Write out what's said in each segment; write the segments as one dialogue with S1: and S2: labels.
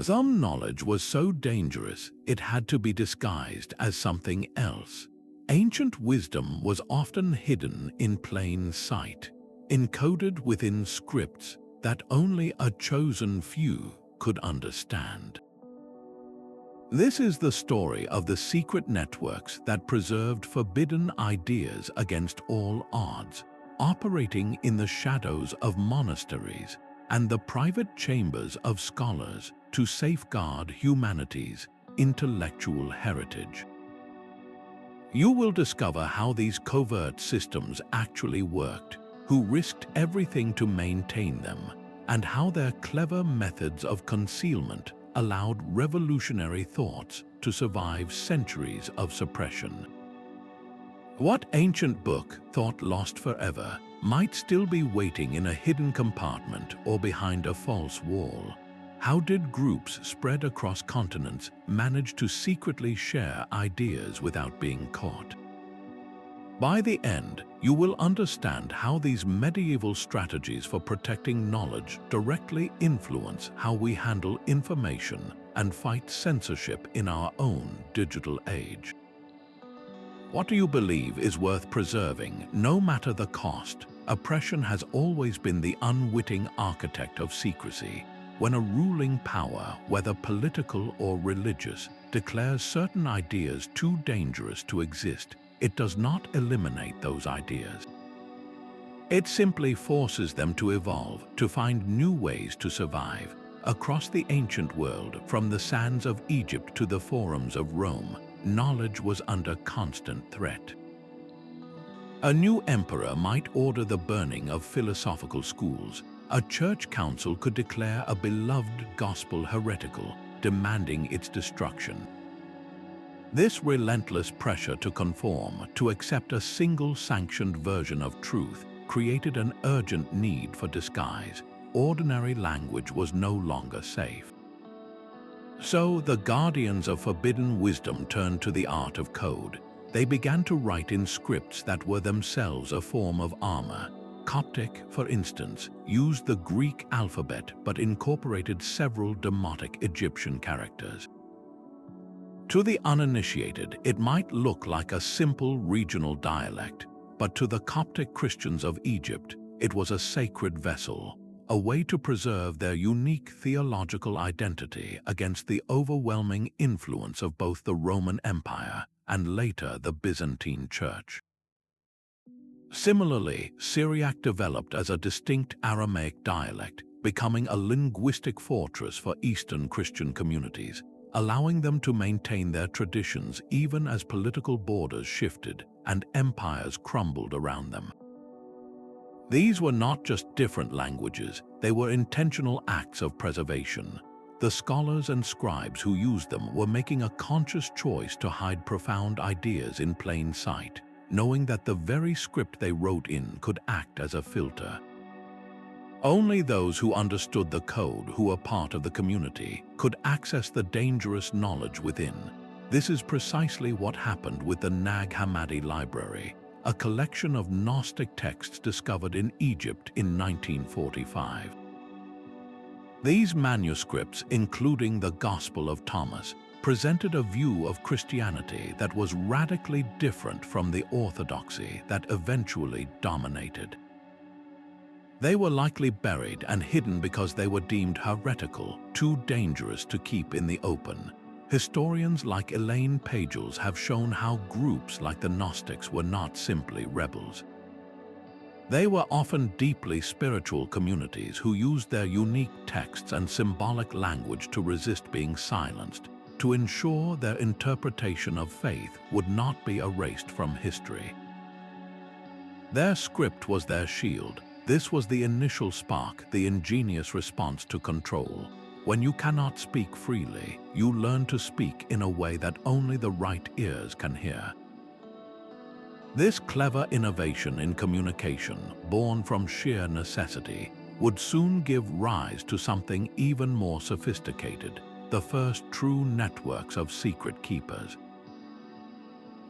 S1: Some knowledge was so dangerous it had to be disguised as something else. Ancient wisdom was often hidden in plain sight, encoded within scripts that only a chosen few could understand. This is the story of the secret networks that preserved forbidden ideas against all odds, operating in the shadows of monasteries and the private chambers of scholars to safeguard humanity's intellectual heritage. You will discover how these covert systems actually worked, who risked everything to maintain them, and how their clever methods of concealment allowed revolutionary thoughts to survive centuries of suppression. What ancient book thought lost forever might still be waiting in a hidden compartment or behind a false wall? How did groups spread across continents manage to secretly share ideas without being caught? By the end, you will understand how these medieval strategies for protecting knowledge directly influence how we handle information and fight censorship in our own digital age. What do you believe is worth preserving, no matter the cost? Oppression has always been the unwitting architect of secrecy. When a ruling power, whether political or religious, declares certain ideas too dangerous to exist, it does not eliminate those ideas. It simply forces them to evolve, to find new ways to survive. Across the ancient world, from the sands of Egypt to the forums of Rome, knowledge was under constant threat. A new emperor might order the burning of philosophical schools. A church council could declare a beloved gospel heretical, demanding its destruction. This relentless pressure to conform, to accept a single sanctioned version of truth, created an urgent need for disguise. Ordinary language was no longer safe. So the guardians of forbidden wisdom turned to the art of code. They began to write in scripts that were themselves a form of armor. Coptic, for instance, used the Greek alphabet but incorporated several demotic Egyptian characters. To the uninitiated, it might look like a simple regional dialect, but to the Coptic Christians of Egypt, it was a sacred vessel, a way to preserve their unique theological identity against the overwhelming influence of both the Roman Empire and later the Byzantine Church. Similarly, Syriac developed as a distinct Aramaic dialect, becoming a linguistic fortress for Eastern Christian communities, allowing them to maintain their traditions even as political borders shifted and empires crumbled around them. These were not just different languages, they were intentional acts of preservation. The scholars and scribes who used them were making a conscious choice to hide profound ideas in plain sight, knowing that the very script they wrote in could act as a filter. Only those who understood the code, who were part of the community, could access the dangerous knowledge within. This is precisely what happened with the Nag Hammadi Library, a collection of Gnostic texts discovered in Egypt in 1945. These manuscripts, including the Gospel of Thomas, presented a view of Christianity that was radically different from the orthodoxy that eventually dominated. They were likely buried and hidden because they were deemed heretical, too dangerous to keep in the open. Historians like Elaine Pagels have shown how groups like the Gnostics were not simply rebels. They were often deeply spiritual communities who used their unique texts and symbolic language to resist being silenced, to ensure their interpretation of faith would not be erased from history. Their script was their shield. This was the initial spark, the ingenious response to control. When you cannot speak freely, you learn to speak in a way that only the right ears can hear. This clever innovation in communication, born from sheer necessity, would soon give rise to something even more sophisticated, the first true networks of secret keepers.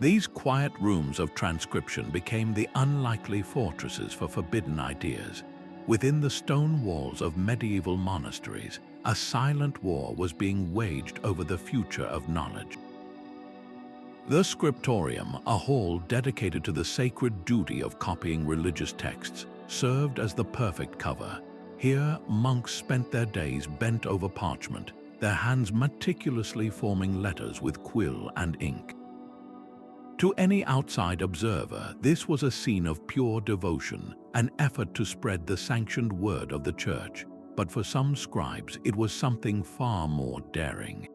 S1: These quiet rooms of transcription became the unlikely fortresses for forbidden ideas. Within the stone walls of medieval monasteries, a silent war was being waged over the future of knowledge. The scriptorium, a hall dedicated to the sacred duty of copying religious texts, served as the perfect cover. Here, monks spent their days bent over parchment, their hands meticulously forming letters with quill and ink. To any outside observer, this was a scene of pure devotion, an effort to spread the sanctioned word of the Church. But for some scribes, it was something far more daring.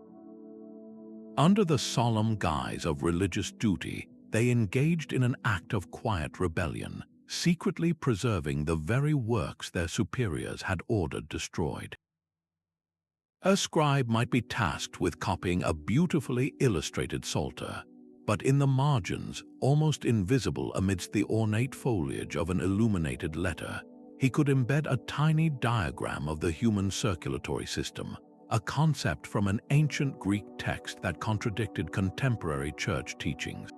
S1: Under the solemn guise of religious duty, they engaged in an act of quiet rebellion, secretly preserving the very works their superiors had ordered destroyed. A scribe might be tasked with copying a beautifully illustrated psalter, but in the margins, almost invisible amidst the ornate foliage of an illuminated letter, he could embed a tiny diagram of the human circulatory system, a concept from an ancient Greek text that contradicted contemporary church teachings.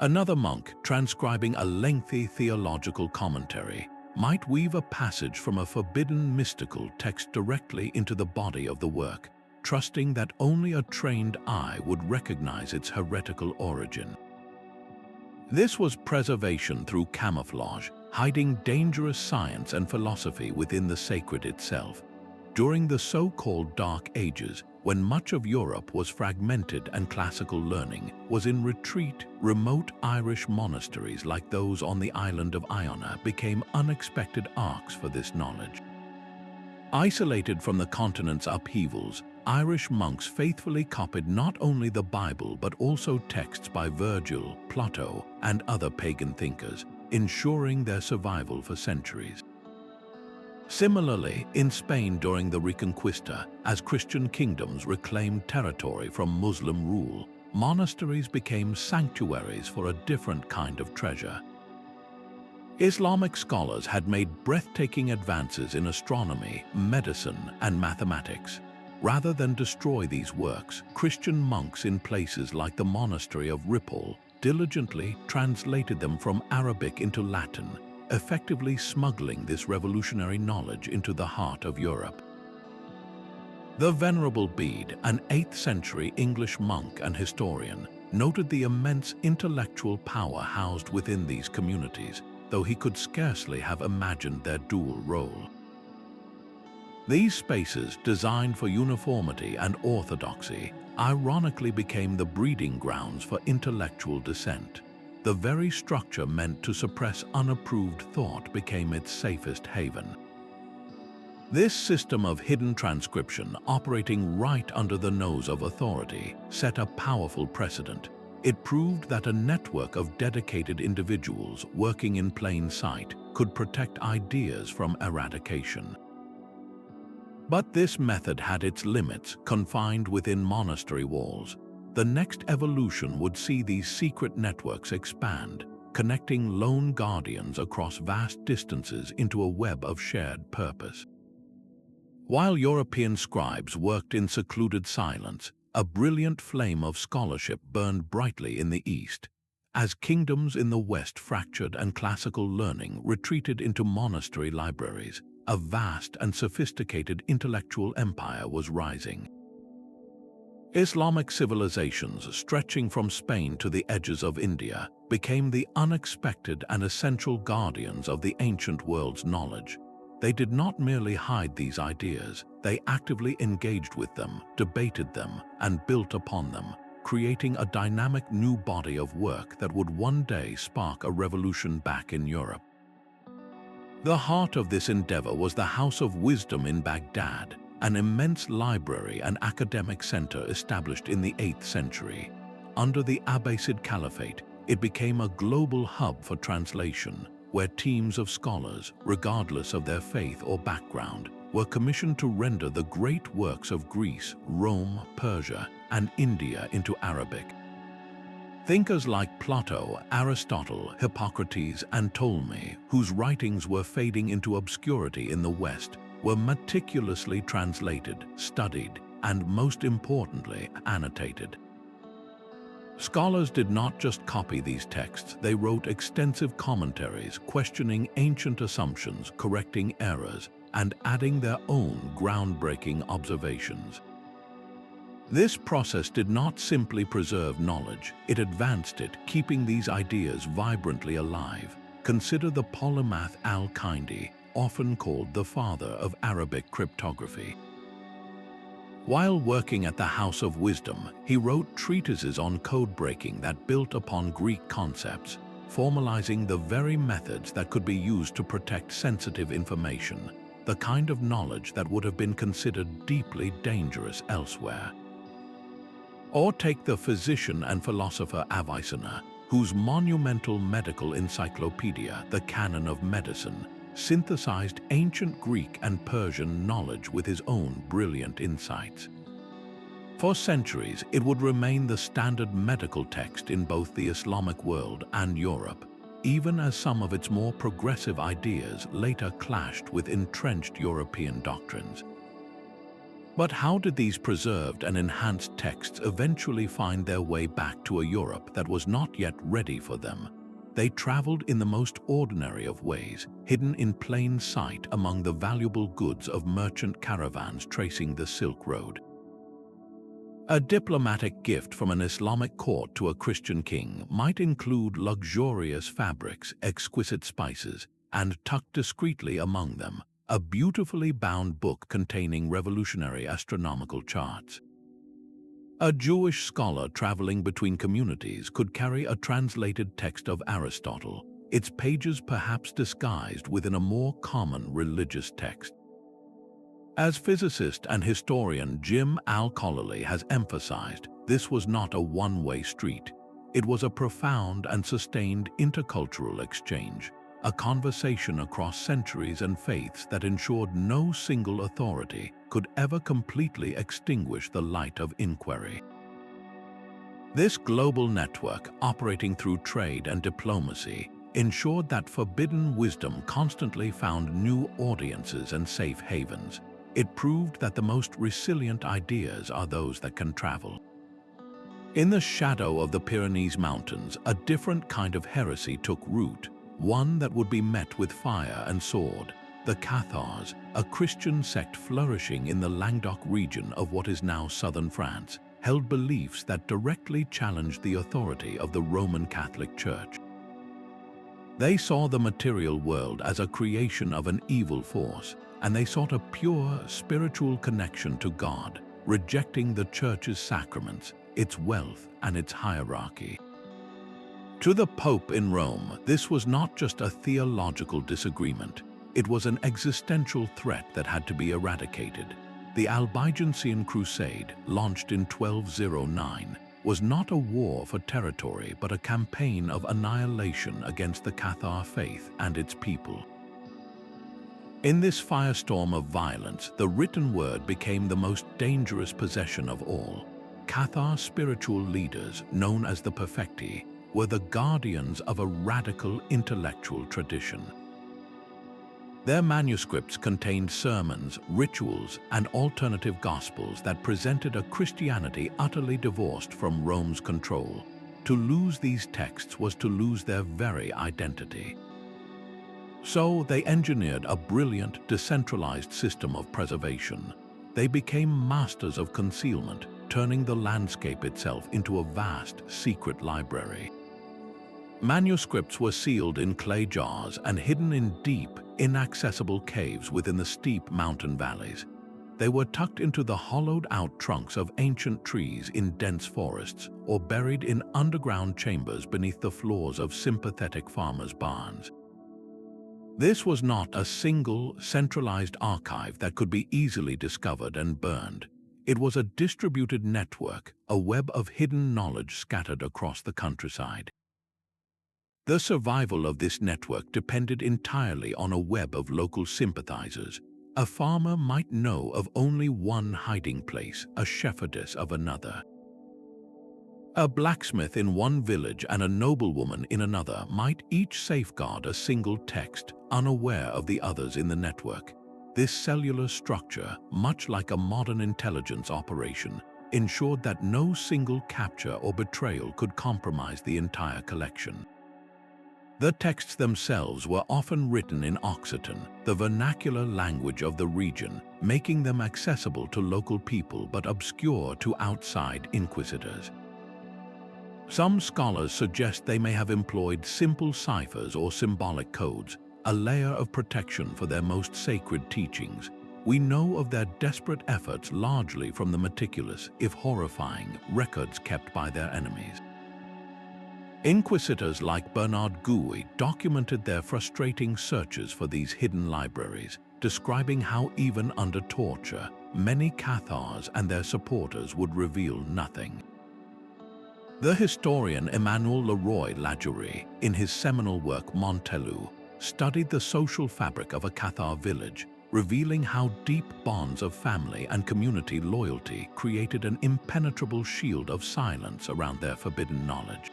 S1: Another monk, transcribing a lengthy theological commentary, might weave a passage from a forbidden mystical text directly into the body of the work, trusting that only a trained eye would recognize its heretical origin. This was preservation through camouflage, hiding dangerous science and philosophy within the sacred itself. During the so-called Dark Ages, when much of Europe was fragmented and classical learning was in retreat, remote Irish monasteries like those on the island of Iona became unexpected arks for this knowledge. Isolated from the continent's upheavals, Irish monks faithfully copied not only the Bible but also texts by Virgil, Plato, and other pagan thinkers, ensuring their survival for centuries. Similarly, in Spain during the Reconquista, as Christian kingdoms reclaimed territory from Muslim rule, monasteries became sanctuaries for a different kind of treasure. Islamic scholars had made breathtaking advances in astronomy, medicine, and mathematics. Rather than destroy these works, Christian monks in places like the monastery of Ripoll diligently translated them from Arabic into Latin, effectively smuggling this revolutionary knowledge into the heart of Europe. The Venerable Bede, an 8th century English monk and historian, noted the immense intellectual power housed within these communities, though he could scarcely have imagined their dual role. These spaces, designed for uniformity and orthodoxy, ironically became the breeding grounds for intellectual dissent. The very structure meant to suppress unapproved thought became its safest haven. This system of hidden transcription, operating right under the nose of authority, set a powerful precedent. It proved that a network of dedicated individuals working in plain sight could protect ideas from eradication. But this method had its limits, confined within monastery walls. The next evolution would see these secret networks expand, connecting lone guardians across vast distances into a web of shared purpose. While European scribes worked in secluded silence, a brilliant flame of scholarship burned brightly in the East. As kingdoms in the West fractured and classical learning retreated into monastery libraries, a vast and sophisticated intellectual empire was rising. Islamic civilizations, stretching from Spain to the edges of India, became the unexpected and essential guardians of the ancient world's knowledge. They did not merely hide these ideas, they actively engaged with them, debated them, and built upon them, creating a dynamic new body of work that would one day spark a revolution back in Europe. The heart of this endeavor was the House of Wisdom in Baghdad, an immense library and academic center established in the 8th century. Under the Abbasid Caliphate, it became a global hub for translation, where teams of scholars, regardless of their faith or background, were commissioned to render the great works of Greece, Rome, Persia, and India into Arabic. Thinkers like Plato, Aristotle, Hippocrates, and Ptolemy, whose writings were fading into obscurity in the West, were meticulously translated, studied, and most importantly, annotated. Scholars did not just copy these texts, they wrote extensive commentaries, questioning ancient assumptions, correcting errors, and adding their own groundbreaking observations. This process did not simply preserve knowledge, it advanced it, keeping these ideas vibrantly alive. Consider the polymath al-Kindi, often called the father of Arabic cryptography. While working at the House of Wisdom, he wrote treatises on code breaking that built upon Greek concepts, formalizing the very methods that could be used to protect sensitive information, the kind of knowledge that would have been considered deeply dangerous elsewhere. Or take the physician and philosopher Avicenna, whose monumental medical encyclopedia, the Canon of Medicine, synthesized ancient Greek and Persian knowledge with his own brilliant insights. For centuries, it would remain the standard medical text in both the Islamic world and Europe, even as some of its more progressive ideas later clashed with entrenched European doctrines. But how did these preserved and enhanced texts eventually find their way back to a Europe that was not yet ready for them? They traveled in the most ordinary of ways, hidden in plain sight among the valuable goods of merchant caravans tracing the Silk Road. A diplomatic gift from an Islamic court to a Christian king might include luxurious fabrics, exquisite spices, and tucked discreetly among them, a beautifully bound book containing revolutionary astronomical charts. A Jewish scholar traveling between communities could carry a translated text of Aristotle, its pages perhaps disguised within a more common religious text. As physicist and historian Jim Al-Khalili has emphasized, this was not a one-way street. It was a profound and sustained intercultural exchange, a conversation across centuries and faiths that ensured no single authority could ever completely extinguish the light of inquiry. This global network, operating through trade and diplomacy, ensured that forbidden wisdom constantly found new audiences and safe havens. It proved that the most resilient ideas are those that can travel. In the shadow of the Pyrenees Mountains, a different kind of heresy took root, one that would be met with fire and sword. The Cathars, a Christian sect flourishing in the Languedoc region of what is now southern France, held beliefs that directly challenged the authority of the Roman Catholic Church. They saw the material world as a creation of an evil force, and they sought a pure spiritual connection to God, rejecting the Church's sacraments, its wealth, and its hierarchy. To the Pope in Rome, this was not just a theological disagreement. It was an existential threat that had to be eradicated. The Albigensian Crusade, launched in 1209, was not a war for territory but a campaign of annihilation against the Cathar faith and its people. In this firestorm of violence, the written word became the most dangerous possession of all. Cathar spiritual leaders, known as the perfecti, were the guardians of a radical intellectual tradition. Their manuscripts contained sermons, rituals, and alternative gospels that presented a Christianity utterly divorced from Rome's control. To lose these texts was to lose their very identity. So they engineered a brilliant, decentralized system of preservation. They became masters of concealment, turning the landscape itself into a vast, secret library. Manuscripts were sealed in clay jars and hidden in deep, inaccessible caves within the steep mountain valleys. They were tucked into the hollowed-out trunks of ancient trees in dense forests or buried in underground chambers beneath the floors of sympathetic farmers' barns. This was not a single, centralized archive that could be easily discovered and burned. It was a distributed network, a web of hidden knowledge scattered across the countryside. The survival of this network depended entirely on a web of local sympathizers. A farmer might know of only one hiding place, a shepherdess of another. A blacksmith in one village and a noblewoman in another might each safeguard a single text, unaware of the others in the network. This cellular structure, much like a modern intelligence operation, ensured that no single capture or betrayal could compromise the entire collection. The texts themselves were often written in Occitan, the vernacular language of the region, making them accessible to local people but obscure to outside inquisitors. Some scholars suggest they may have employed simple ciphers or symbolic codes, a layer of protection for their most sacred teachings. We know of their desperate efforts largely from the meticulous, if horrifying, records kept by their enemies. Inquisitors like Bernard Gouy documented their frustrating searches for these hidden libraries, describing how even under torture, many Cathars and their supporters would reveal nothing. The historian Emmanuel Leroy-Ladurie, in his seminal work Montelu, studied the social fabric of a Cathar village, revealing how deep bonds of family and community loyalty created an impenetrable shield of silence around their forbidden knowledge.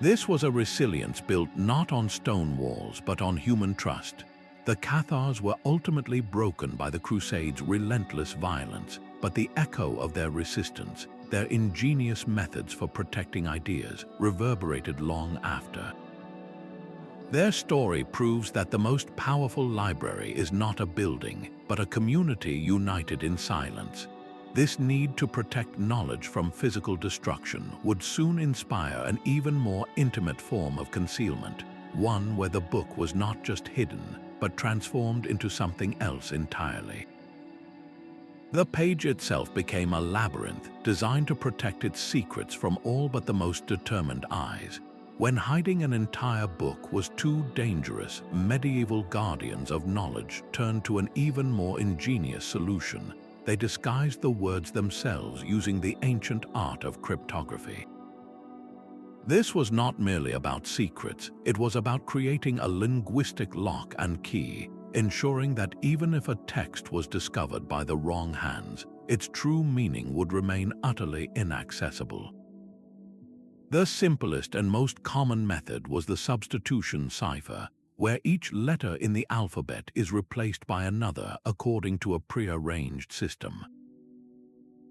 S1: This was a resilience built not on stone walls but on human trust. The Cathars were ultimately broken by the Crusade's relentless violence, but the echo of their resistance, their ingenious methods for protecting ideas, reverberated long after. Their story proves that the most powerful library is not a building, but a community united in silence. This need to protect knowledge from physical destruction would soon inspire an even more intimate form of concealment, one where the book was not just hidden, but transformed into something else entirely. The page itself became a labyrinth designed to protect its secrets from all but the most determined eyes. When hiding an entire book was too dangerous, medieval guardians of knowledge turned to an even more ingenious solution. They disguised the words themselves using the ancient art of cryptography. This was not merely about secrets, it was about creating a linguistic lock and key, ensuring that even if a text was discovered by the wrong hands, its true meaning would remain utterly inaccessible. The simplest and most common method was the substitution cipher, where each letter in the alphabet is replaced by another according to a prearranged system.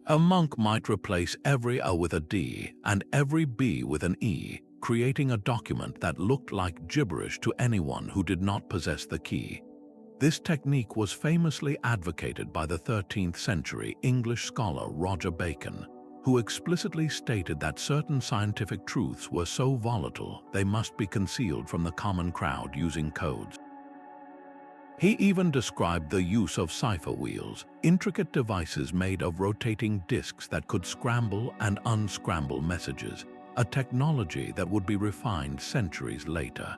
S1: A monk might replace every A with a D and every B with an E, creating a document that looked like gibberish to anyone who did not possess the key. This technique was famously advocated by the 13th century English scholar Roger Bacon, who explicitly stated that certain scientific truths were so volatile they must be concealed from the common crowd using codes. He even described the use of cipher wheels, intricate devices made of rotating disks that could scramble and unscramble messages, a technology that would be refined centuries later.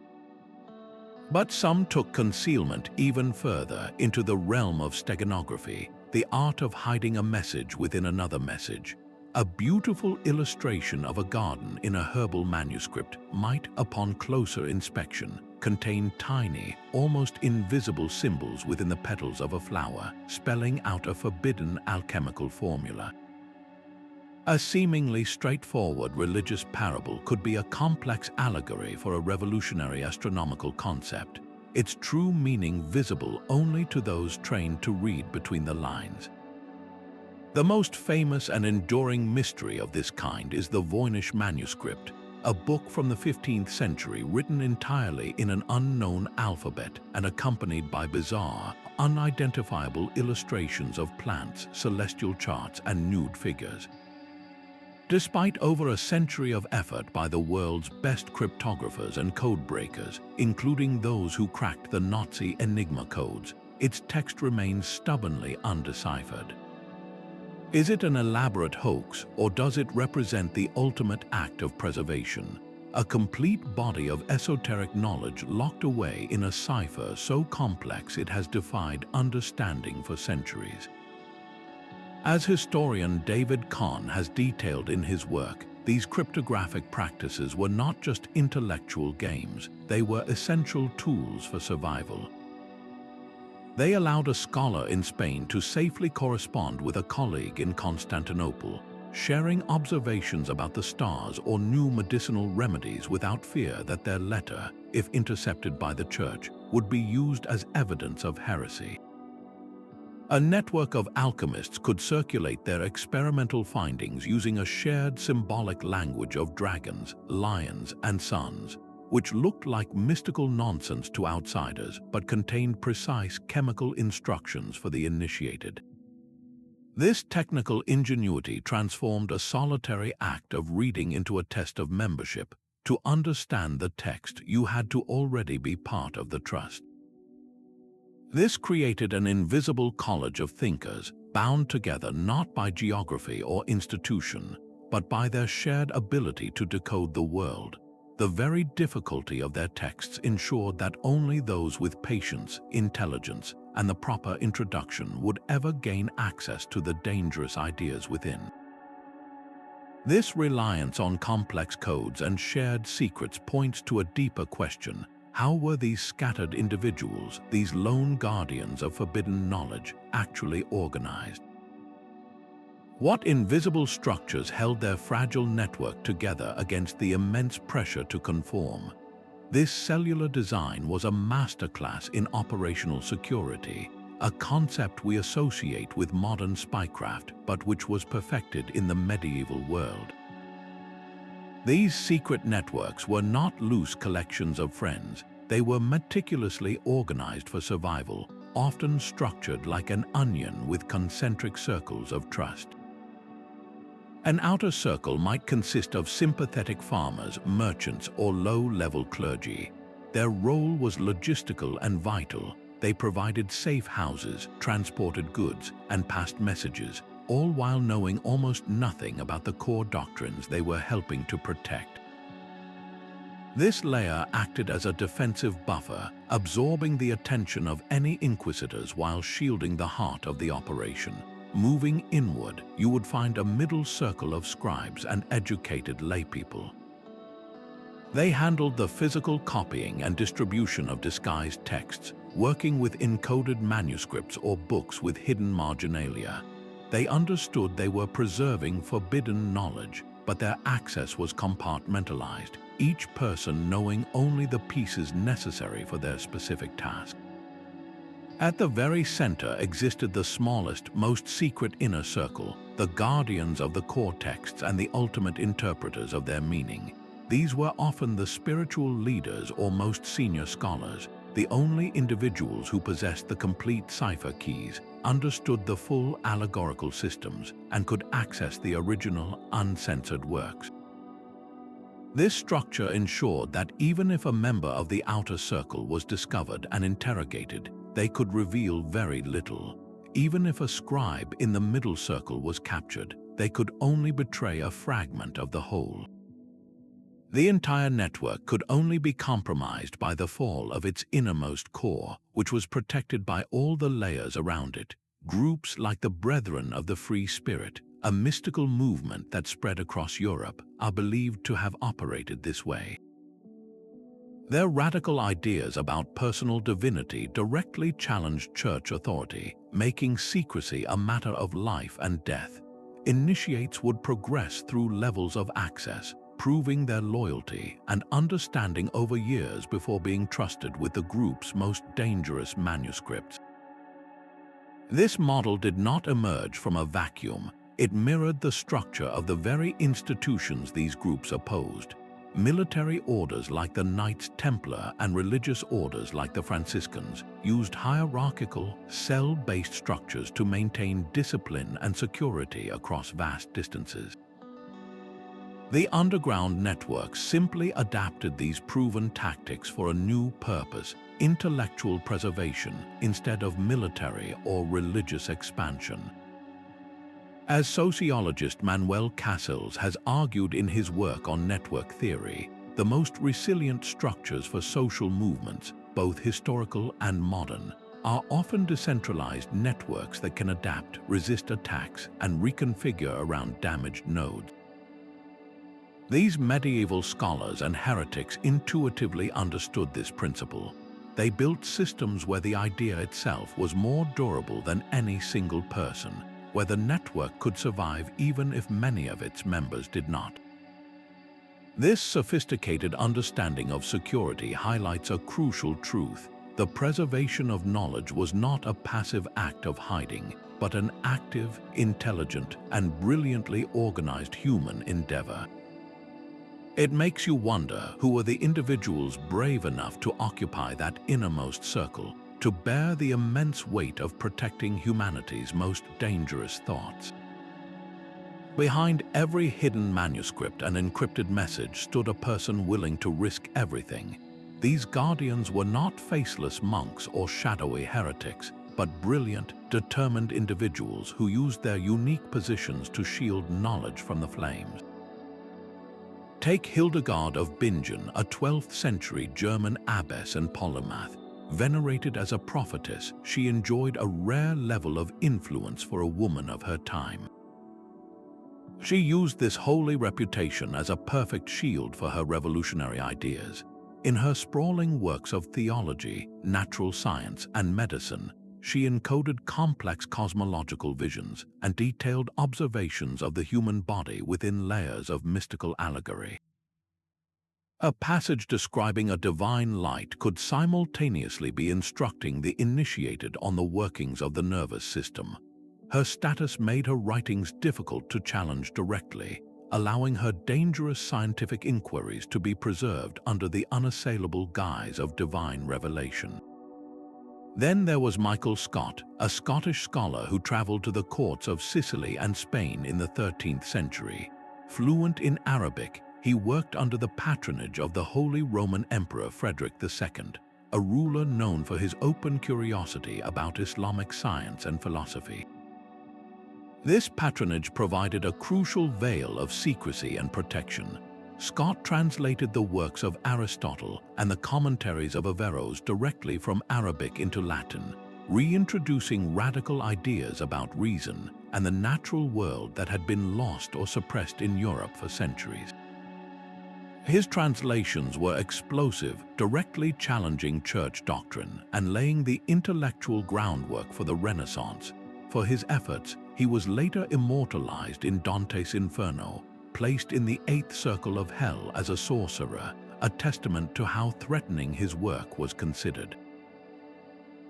S1: But some took concealment even further into the realm of steganography, the art of hiding a message within another message. A beautiful illustration of a garden in a herbal manuscript might, upon closer inspection, contain tiny, almost invisible symbols within the petals of a flower, spelling out a forbidden alchemical formula. A seemingly straightforward religious parable could be a complex allegory for a revolutionary astronomical concept, its true meaning visible only to those trained to read between the lines. The most famous and enduring mystery of this kind is the Voynich manuscript, a book from the 15th century written entirely in an unknown alphabet and accompanied by bizarre, unidentifiable illustrations of plants, celestial charts, and nude figures. Despite over a century of effort by the world's best cryptographers and codebreakers, including those who cracked the Nazi Enigma codes, its text remains stubbornly undeciphered. Is it an elaborate hoax, or does it represent the ultimate act of preservation? A complete body of esoteric knowledge locked away in a cipher so complex it has defied understanding for centuries. As historian David Kahn has detailed in his work, these cryptographic practices were not just intellectual games, they were essential tools for survival. They allowed a scholar in Spain to safely correspond with a colleague in Constantinople, sharing observations about the stars or new medicinal remedies without fear that their letter, if intercepted by the church, would be used as evidence of heresy. A network of alchemists could circulate their experimental findings using a shared symbolic language of dragons, lions, and suns, which looked like mystical nonsense to outsiders but contained precise chemical instructions for the initiated. This technical ingenuity transformed a solitary act of reading into a test of membership. To understand the text, you had to already be part of the trust. This created an invisible college of thinkers, bound together not by geography or institution, but by their shared ability to decode the world. The very difficulty of their texts ensured that only those with patience, intelligence, and the proper introduction would ever gain access to the dangerous ideas within. This reliance on complex codes and shared secrets points to a deeper question. How were these scattered individuals, these lone guardians of forbidden knowledge, actually organized? What invisible structures held their fragile network together against the immense pressure to conform? This cellular design was a masterclass in operational security, a concept we associate with modern spycraft, but which was perfected in the medieval world. These secret networks were not loose collections of friends. They were meticulously organized for survival, often structured like an onion with concentric circles of trust. An outer circle might consist of sympathetic farmers, merchants, or low-level clergy. Their role was logistical and vital. They provided safe houses, transported goods, and passed messages, all while knowing almost nothing about the core doctrines they were helping to protect. This layer acted as a defensive buffer, absorbing the attention of any inquisitors while shielding the heart of the operation. Moving inward, you would find a middle circle of scribes and educated laypeople. They handled the physical copying and distribution of disguised texts, working with encoded manuscripts or books with hidden marginalia. They understood they were preserving forbidden knowledge, but their access was compartmentalized, each person knowing only the pieces necessary for their specific task. At the very center existed the smallest, most secret inner circle, the guardians of the core texts and the ultimate interpreters of their meaning. These were often the spiritual leaders or most senior scholars, the only individuals who possessed the complete cipher keys, understood the full allegorical systems, and could access the original, uncensored works. This structure ensured that even if a member of the outer circle was discovered and interrogated, they could reveal very little. Even if a scribe in the middle circle was captured, they could only betray a fragment of the whole. The entire network could only be compromised by the fall of its innermost core, which was protected by all the layers around it. Groups like the Brethren of the Free Spirit, a mystical movement that spread across Europe, are believed to have operated this way. Their radical ideas about personal divinity directly challenged church authority, making secrecy a matter of life and death. Initiates would progress through levels of access, proving their loyalty and understanding over years before being trusted with the group's most dangerous manuscripts. This model did not emerge from a vacuum. It mirrored the structure of the very institutions these groups opposed. Military orders like the Knights Templar and religious orders like the Franciscans used hierarchical, cell-based structures to maintain discipline and security across vast distances. The underground networks simply adapted these proven tactics for a new purpose: intellectual preservation instead of military or religious expansion. As sociologist Manuel Castells has argued in his work on network theory, the most resilient structures for social movements, both historical and modern, are often decentralized networks that can adapt, resist attacks, and reconfigure around damaged nodes. These medieval scholars and heretics intuitively understood this principle. They built systems where the idea itself was more durable than any single person, where the network could survive even if many of its members did not. This sophisticated understanding of security highlights a crucial truth. The preservation of knowledge was not a passive act of hiding, but an active, intelligent, and brilliantly organized human endeavor. It makes you wonder who were the individuals brave enough to occupy that innermost circle, to bear the immense weight of protecting humanity's most dangerous thoughts. Behind every hidden manuscript and encrypted message stood a person willing to risk everything. These guardians were not faceless monks or shadowy heretics, but brilliant, determined individuals who used their unique positions to shield knowledge from the flames. Take Hildegard of Bingen, a 12th century German abbess and polymath. Venerated as a prophetess, she enjoyed a rare level of influence for a woman of her time. She used this holy reputation as a perfect shield for her revolutionary ideas. In her sprawling works of theology, natural science, and medicine, she encoded complex cosmological visions and detailed observations of the human body within layers of mystical allegory. A passage describing a divine light could simultaneously be instructing the initiated on the workings of the nervous system. Her status made her writings difficult to challenge directly, allowing her dangerous scientific inquiries to be preserved under the unassailable guise of divine revelation. Then there was Michael Scott, a Scottish scholar who traveled to the courts of Sicily and Spain in the 13th century. Fluent in Arabic, he worked under the patronage of the Holy Roman Emperor Frederick II, a ruler known for his open curiosity about Islamic science and philosophy. This patronage provided a crucial veil of secrecy and protection. Scott translated the works of Aristotle and the commentaries of Averroes directly from Arabic into Latin, reintroducing radical ideas about reason and the natural world that had been lost or suppressed in Europe for centuries. His translations were explosive, directly challenging church doctrine and laying the intellectual groundwork for the Renaissance. For his efforts, he was later immortalized in Dante's Inferno, placed in the 8th circle of hell as a sorcerer, a testament to how threatening his work was considered.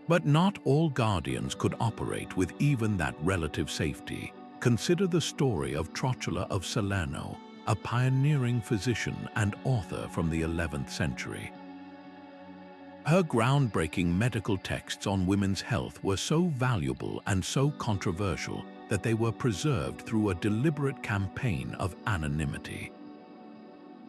S1: But not all guardians could operate with even that relative safety. Consider the story of Trotula of Salerno, a pioneering physician and author from the 11th century. Her groundbreaking medical texts on women's health were so valuable and so controversial that they were preserved through a deliberate campaign of anonymity.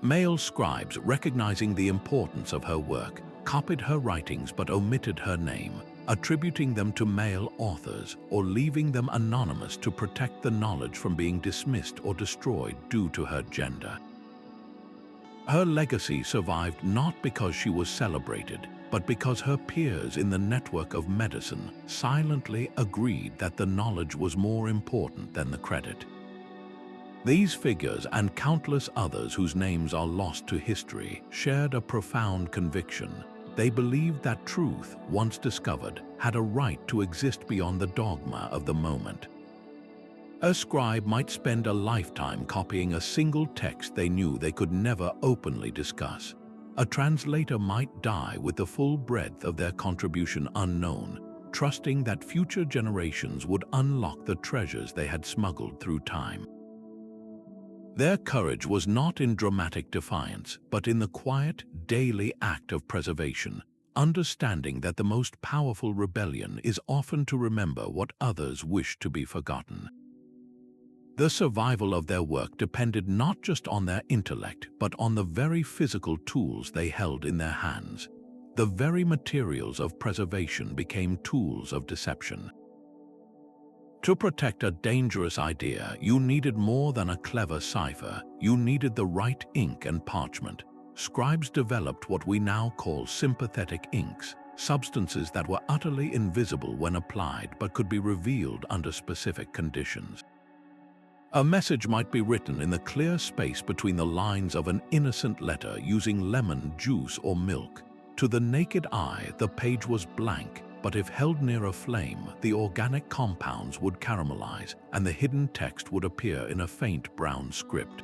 S1: Male scribes, recognizing the importance of her work, copied her writings but omitted her name, attributing them to male authors or leaving them anonymous to protect the knowledge from being dismissed or destroyed due to her gender. Her legacy survived not because she was celebrated, but because her peers in the network of medicine silently agreed that the knowledge was more important than the credit. These figures and countless others whose names are lost to history shared a profound conviction. They believed that truth, once discovered, had a right to exist beyond the dogma of the moment. A scribe might spend a lifetime copying a single text they knew they could never openly discuss. A translator might die with the full breadth of their contribution unknown, trusting that future generations would unlock the treasures they had smuggled through time. Their courage was not in dramatic defiance, but in the quiet, daily act of preservation, understanding that the most powerful rebellion is often to remember what others wish to be forgotten. The survival of their work depended not just on their intellect, but on the very physical tools they held in their hands. The very materials of preservation became tools of deception. To protect a dangerous idea, you needed more than a clever cipher. You needed the right ink and parchment. Scribes developed what we now call sympathetic inks, substances that were utterly invisible when applied but could be revealed under specific conditions. A message might be written in the clear space between the lines of an innocent letter using lemon juice or milk. To the naked eye, the page was blank, but if held near a flame, the organic compounds would caramelize and the hidden text would appear in a faint brown script.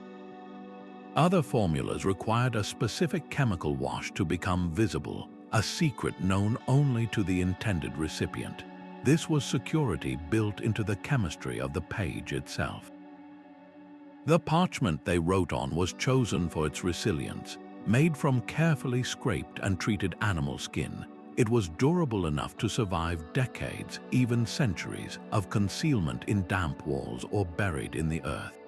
S1: Other formulas required a specific chemical wash to become visible, a secret known only to the intended recipient. This was security built into the chemistry of the page itself. The parchment they wrote on was chosen for its resilience. Made from carefully scraped and treated animal skin, it was durable enough to survive decades, even centuries, of concealment in damp walls or buried in the earth.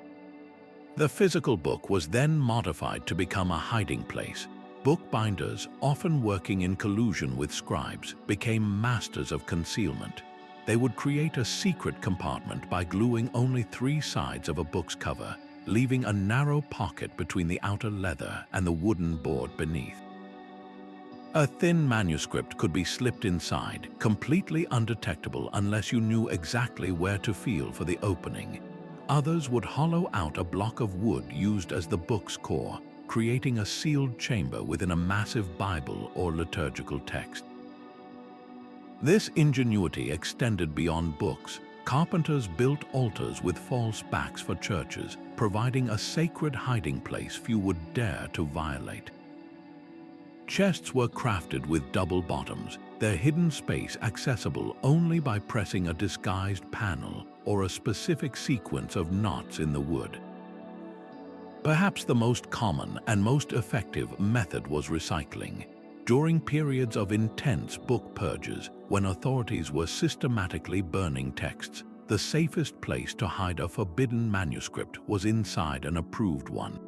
S1: The physical book was then modified to become a hiding place. Bookbinders, often working in collusion with scribes, became masters of concealment. They would create a secret compartment by gluing only 3 sides of a book's cover, leaving a narrow pocket between the outer leather and the wooden board beneath. A thin manuscript could be slipped inside, completely undetectable unless you knew exactly where to feel for the opening. Others would hollow out a block of wood used as the book's core, creating a sealed chamber within a massive Bible or liturgical text. This ingenuity extended beyond books. Carpenters built altars with false backs for churches, providing a sacred hiding place few would dare to violate. Chests were crafted with double bottoms, their hidden space accessible only by pressing a disguised panel or a specific sequence of knots in the wood. Perhaps the most common and most effective method was recycling. During periods of intense book purges, when authorities were systematically burning texts, the safest place to hide a forbidden manuscript was inside an approved one.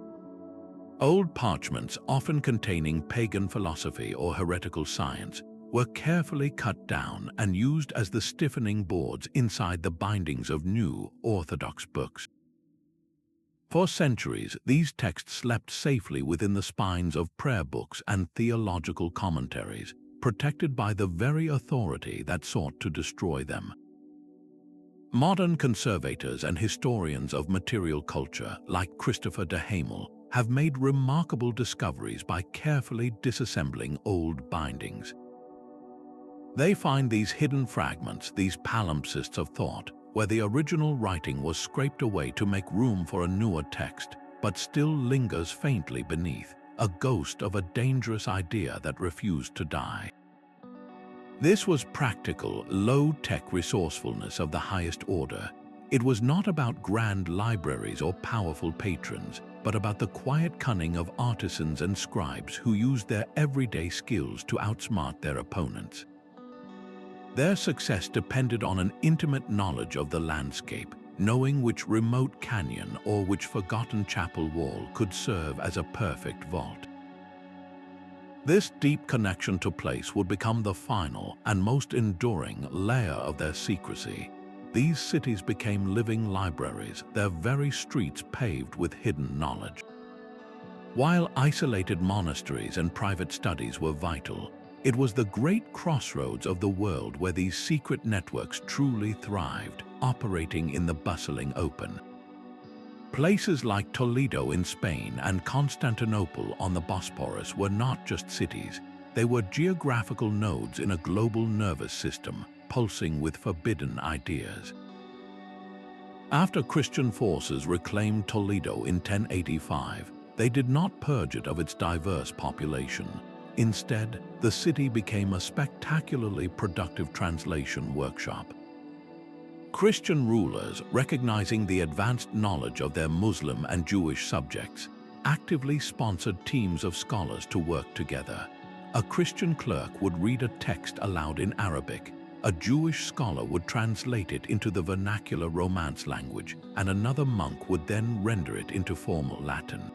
S1: Old parchments, often containing pagan philosophy or heretical science, were carefully cut down and used as the stiffening boards inside the bindings of new, orthodox books. For centuries, these texts slept safely within the spines of prayer books and theological commentaries, protected by the very authority that sought to destroy them. Modern conservators and historians of material culture, like Christopher de Hamel, have made remarkable discoveries by carefully disassembling old bindings. They find these hidden fragments, these palimpsests of thought, where the original writing was scraped away to make room for a newer text, but still lingers faintly beneath, a ghost of a dangerous idea that refused to die. This was practical, low-tech resourcefulness of the highest order. It was not about grand libraries or powerful patrons, but about the quiet cunning of artisans and scribes who used their everyday skills to outsmart their opponents. Their success depended on an intimate knowledge of the landscape, knowing which remote canyon or which forgotten chapel wall could serve as a perfect vault. This deep connection to place would become the final and most enduring layer of their secrecy. These cities became living libraries, their very streets paved with hidden knowledge. While isolated monasteries and private studies were vital, it was the great crossroads of the world where these secret networks truly thrived, operating in the bustling open. Places like Toledo in Spain and Constantinople on the Bosporus were not just cities, they were geographical nodes in a global nervous system, pulsing with forbidden ideas. After Christian forces reclaimed Toledo in 1085, they did not purge it of its diverse population. Instead, the city became a spectacularly productive translation workshop. Christian rulers, recognizing the advanced knowledge of their Muslim and Jewish subjects, actively sponsored teams of scholars to work together. A Christian clerk would read a text aloud in Arabic, a Jewish scholar would translate it into the vernacular Romance language, and another monk would then render it into formal Latin.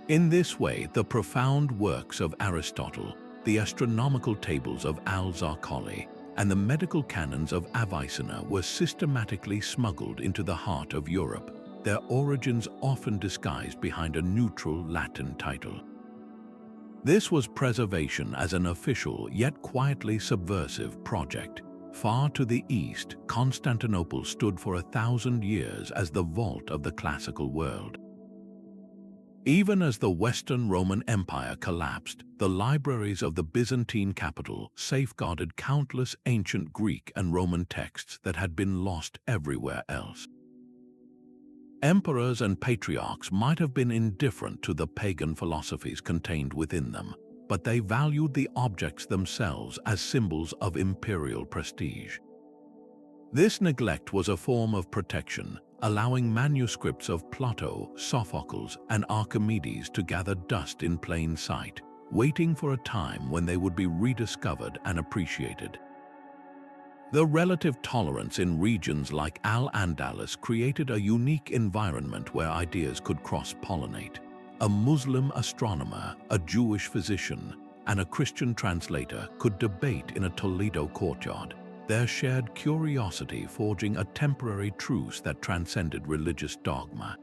S1: In this way, the profound works of Aristotle, the astronomical tables of Al-Zarqali, and the medical canons of Avicenna were systematically smuggled into the heart of Europe, their origins often disguised behind a neutral Latin title. This was preservation as an official yet quietly subversive project. Far to the east, Constantinople stood for 1,000 years as the vault of the classical world. Even as the Western Roman Empire collapsed, the libraries of the Byzantine capital safeguarded countless ancient Greek and Roman texts that had been lost everywhere else. Emperors and patriarchs might have been indifferent to the pagan philosophies contained within them, but they valued the objects themselves as symbols of imperial prestige. This neglect was a form of protection, allowing manuscripts of Plato, Sophocles, and Archimedes to gather dust in plain sight, waiting for a time when they would be rediscovered and appreciated. The relative tolerance in regions like Al-Andalus created a unique environment where ideas could cross-pollinate. A Muslim astronomer, a Jewish physician, and a Christian translator could debate in a Toledo courtyard, their shared curiosity forging a temporary truce that transcended religious dogma.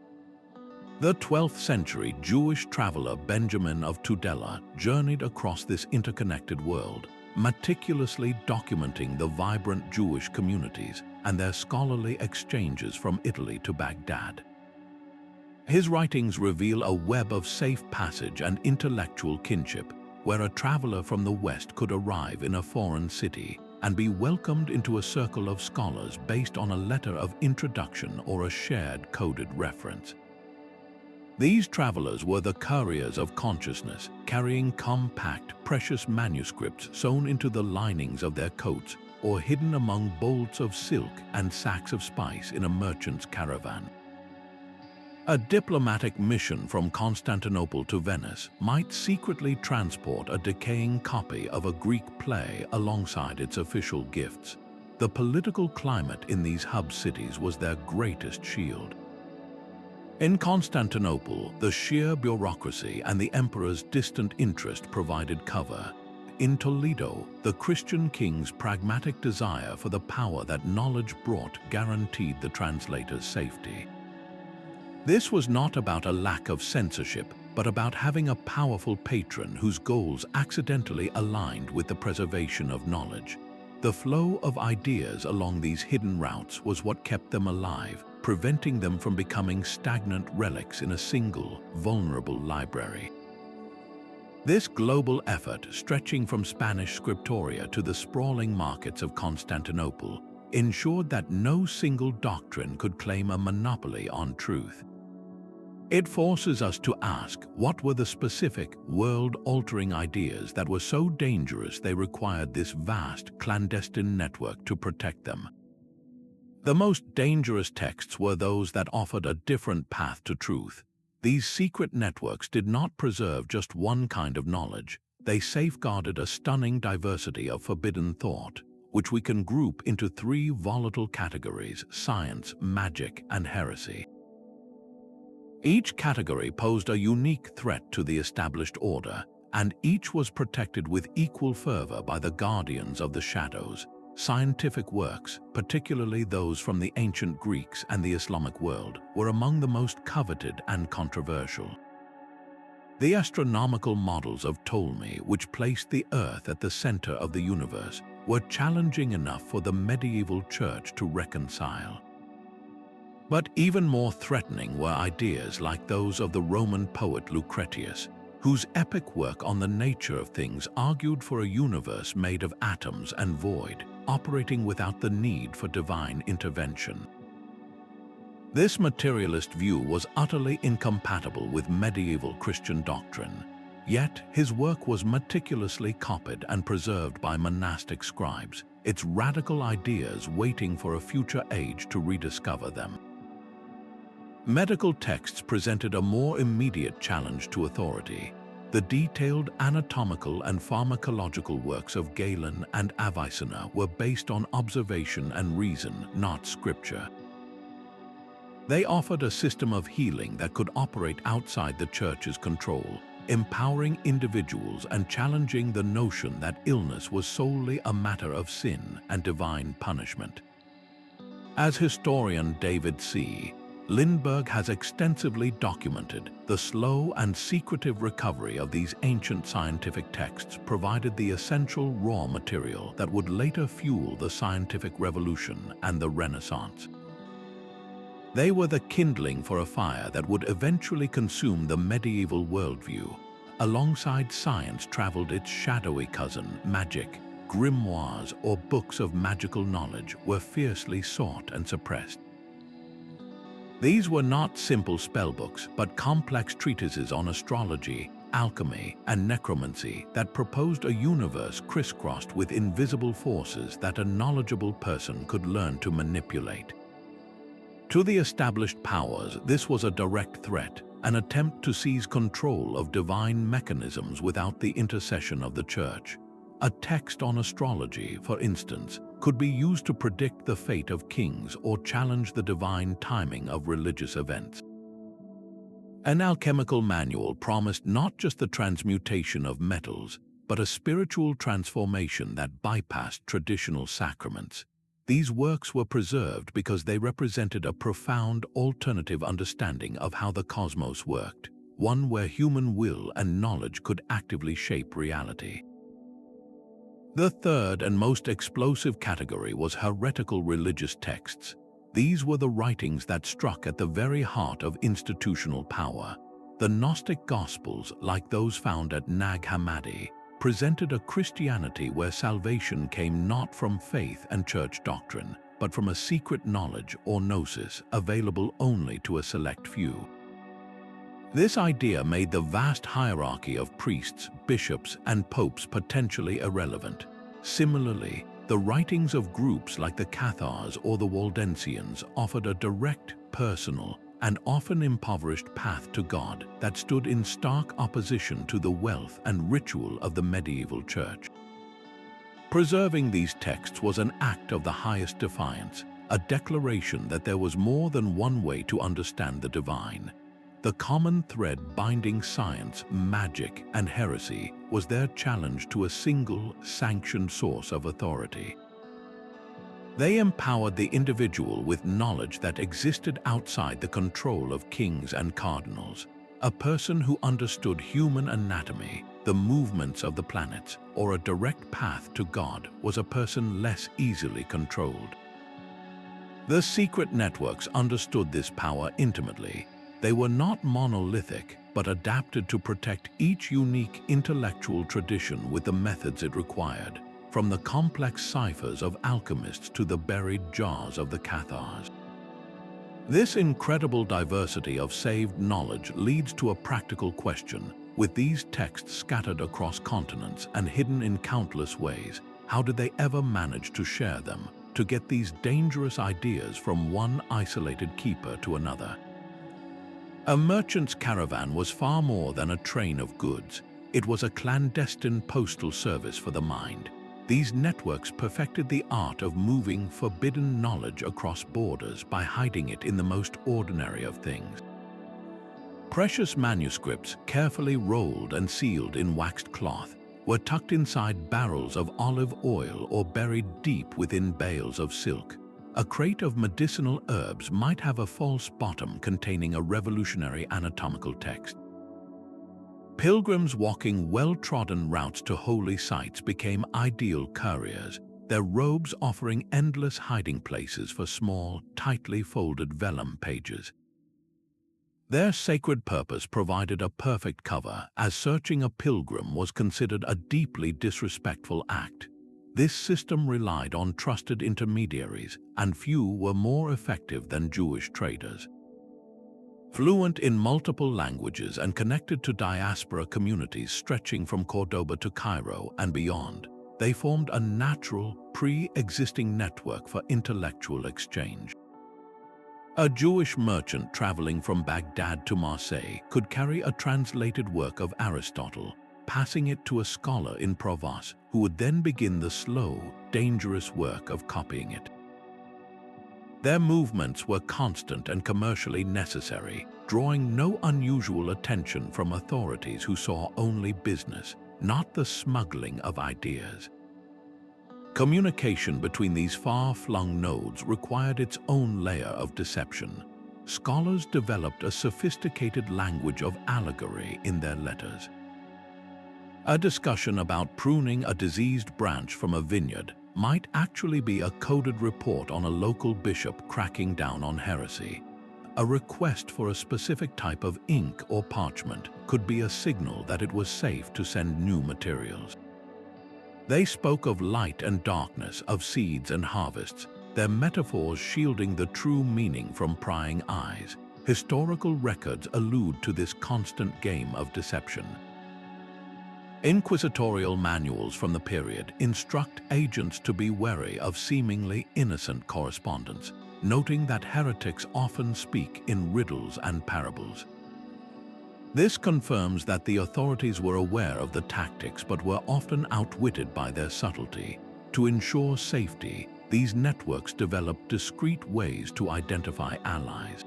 S1: The 12th century Jewish traveler Benjamin of Tudela journeyed across this interconnected world, meticulously documenting the vibrant Jewish communities and their scholarly exchanges from Italy to Baghdad. His writings reveal a web of safe passage and intellectual kinship, where a traveler from the West could arrive in a foreign city and be welcomed into a circle of scholars based on a letter of introduction or a shared coded reference. These travelers were the couriers of consciousness, carrying compact, precious manuscripts sewn into the linings of their coats or hidden among bolts of silk and sacks of spice in a merchant's caravan. A diplomatic mission from Constantinople to Venice might secretly transport a decaying copy of a Greek play alongside its official gifts. The political climate in these hub cities was their greatest shield. In Constantinople, the sheer bureaucracy and the emperor's distant interest provided cover. In Toledo, the Christian king's pragmatic desire for the power that knowledge brought guaranteed the translator's safety. This was not about a lack of censorship, but about having a powerful patron whose goals accidentally aligned with the preservation of knowledge. The flow of ideas along these hidden routes was what kept them alive, preventing them from becoming stagnant relics in a single, vulnerable library. This global effort, stretching from Spanish scriptoria to the sprawling markets of Constantinople, ensured that no single doctrine could claim a monopoly on truth. It forces us to ask, what were the specific, world-altering ideas that were so dangerous they required this vast, clandestine network to protect them? The most dangerous texts were those that offered a different path to truth. These secret networks did not preserve just one kind of knowledge. They safeguarded a stunning diversity of forbidden thought, which we can group into three volatile categories: science, magic, and heresy. Each category posed a unique threat to the established order, and each was protected with equal fervor by the guardians of the shadows. Scientific works, particularly those from the ancient Greeks and the Islamic world, were among the most coveted and controversial. The astronomical models of Ptolemy, which placed the Earth at the center of the universe, were challenging enough for the medieval church to reconcile. But even more threatening were ideas like those of the Roman poet Lucretius, whose epic work on the nature of things argued for a universe made of atoms and void, operating without the need for divine intervention. This materialist view was utterly incompatible with medieval Christian doctrine, yet his work was meticulously copied and preserved by monastic scribes, its radical ideas waiting for a future age to rediscover them. Medical texts presented a more immediate challenge to authority. The detailed anatomical and pharmacological works of Galen and Avicenna were based on observation and reason, not scripture. They offered a system of healing that could operate outside the church's control, empowering individuals and challenging the notion that illness was solely a matter of sin and divine punishment. As historian David C. Lindbergh has extensively documented, the slow and secretive recovery of these ancient scientific texts provided the essential raw material that would later fuel the scientific revolution and the Renaissance. They were the kindling for a fire that would eventually consume the medieval worldview. Alongside science traveled its shadowy cousin, magic. Grimoires, or books of magical knowledge, were fiercely sought and suppressed. These were not simple spellbooks, but complex treatises on astrology, alchemy, and necromancy that proposed a universe crisscrossed with invisible forces that a knowledgeable person could learn to manipulate. To the established powers, this was a direct threat, an attempt to seize control of divine mechanisms without the intercession of the Church. A text on astrology, for instance, could be used to predict the fate of kings or challenge the divine timing of religious events. An alchemical manual promised not just the transmutation of metals, but a spiritual transformation that bypassed traditional sacraments. These works were preserved because they represented a profound alternative understanding of how the cosmos worked, one where human will and knowledge could actively shape reality. The third and most explosive category was heretical religious texts. These were the writings that struck at the very heart of institutional power. The Gnostic Gospels, like those found at Nag Hammadi, presented a Christianity where salvation came not from faith and church doctrine, but from a secret knowledge or gnosis available only to a select few. This idea made the vast hierarchy of priests, bishops, and popes potentially irrelevant. Similarly, the writings of groups like the Cathars or the Waldensians offered a direct, personal, and often impoverished path to God that stood in stark opposition to the wealth and ritual of the medieval church. Preserving these texts was an act of the highest defiance, a declaration that there was more than one way to understand the divine. The common thread binding science, magic, and heresy was their challenge to a single, sanctioned source of authority. They empowered the individual with knowledge that existed outside the control of kings and cardinals. A person who understood human anatomy, the movements of the planets, or a direct path to God was a person less easily controlled. The secret networks understood this power intimately. They were not monolithic, but adapted to protect each unique intellectual tradition with the methods it required, from the complex ciphers of alchemists to the buried jars of the Cathars. This incredible diversity of saved knowledge leads to a practical question. With these texts scattered across continents and hidden in countless ways, how did they ever manage to share them, to get these dangerous ideas from one isolated keeper to another? A merchant's caravan was far more than a train of goods. It was a clandestine postal service for the mind. These networks perfected the art of moving forbidden knowledge across borders by hiding it in the most ordinary of things. Precious manuscripts, carefully rolled and sealed in waxed cloth, were tucked inside barrels of olive oil or buried deep within bales of silk. A crate of medicinal herbs might have a false bottom containing a revolutionary anatomical text. Pilgrims walking well-trodden routes to holy sites became ideal couriers, their robes offering endless hiding places for small, tightly folded vellum pages. Their sacred purpose provided a perfect cover, as searching a pilgrim was considered a deeply disrespectful act. This system relied on trusted intermediaries, and few were more effective than Jewish traders. Fluent in multiple languages and connected to diaspora communities stretching from Cordoba to Cairo and beyond, they formed a natural, pre-existing network for intellectual exchange. A Jewish merchant traveling from Baghdad to Marseille could carry a translated work of Aristotle, passing it to a scholar in Provence, who would then begin the slow, dangerous work of copying it. Their movements were constant and commercially necessary, drawing no unusual attention from authorities who saw only business, not the smuggling of ideas. Communication between these far-flung nodes required its own layer of deception. Scholars developed a sophisticated language of allegory in their letters. A discussion about pruning a diseased branch from a vineyard might actually be a coded report on a local bishop cracking down on heresy. A request for a specific type of ink or parchment could be a signal that it was safe to send new materials. They spoke of light and darkness, of seeds and harvests, their metaphors shielding the true meaning from prying eyes. Historical records allude to this constant game of deception. Inquisitorial manuals from the period instruct agents to be wary of seemingly innocent correspondence. noting that heretics often speak in riddles and parables. This confirms that the authorities were aware of the tactics but were often outwitted by their subtlety. To ensure safety, these networks developed discreet ways to identify allies.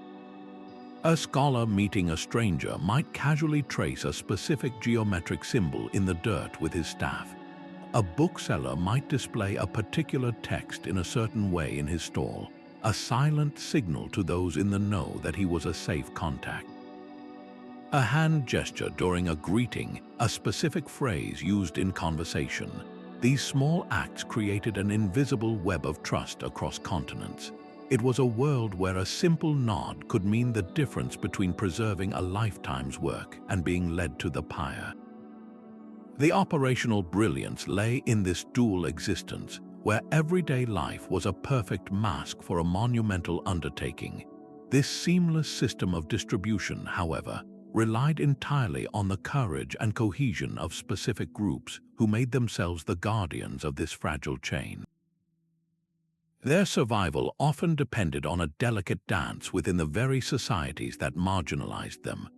S1: A scholar meeting a stranger might casually trace a specific geometric symbol in the dirt with his staff. A bookseller might display a particular text in a certain way in his stall, a silent signal to those in the know that he was a safe contact. A hand gesture during a greeting, a specific phrase used in conversation. These small acts created an invisible web of trust across continents. It was a world where a simple nod could mean the difference between preserving a lifetime's work and being led to the pyre. The operational brilliance lay in this dual existence, where everyday life was a perfect mask for a monumental undertaking. This seamless system of distribution, however, relied entirely on the courage and cohesion of specific groups who made themselves the guardians of this fragile chain. Their survival often depended on a delicate dance within the very societies that marginalized them.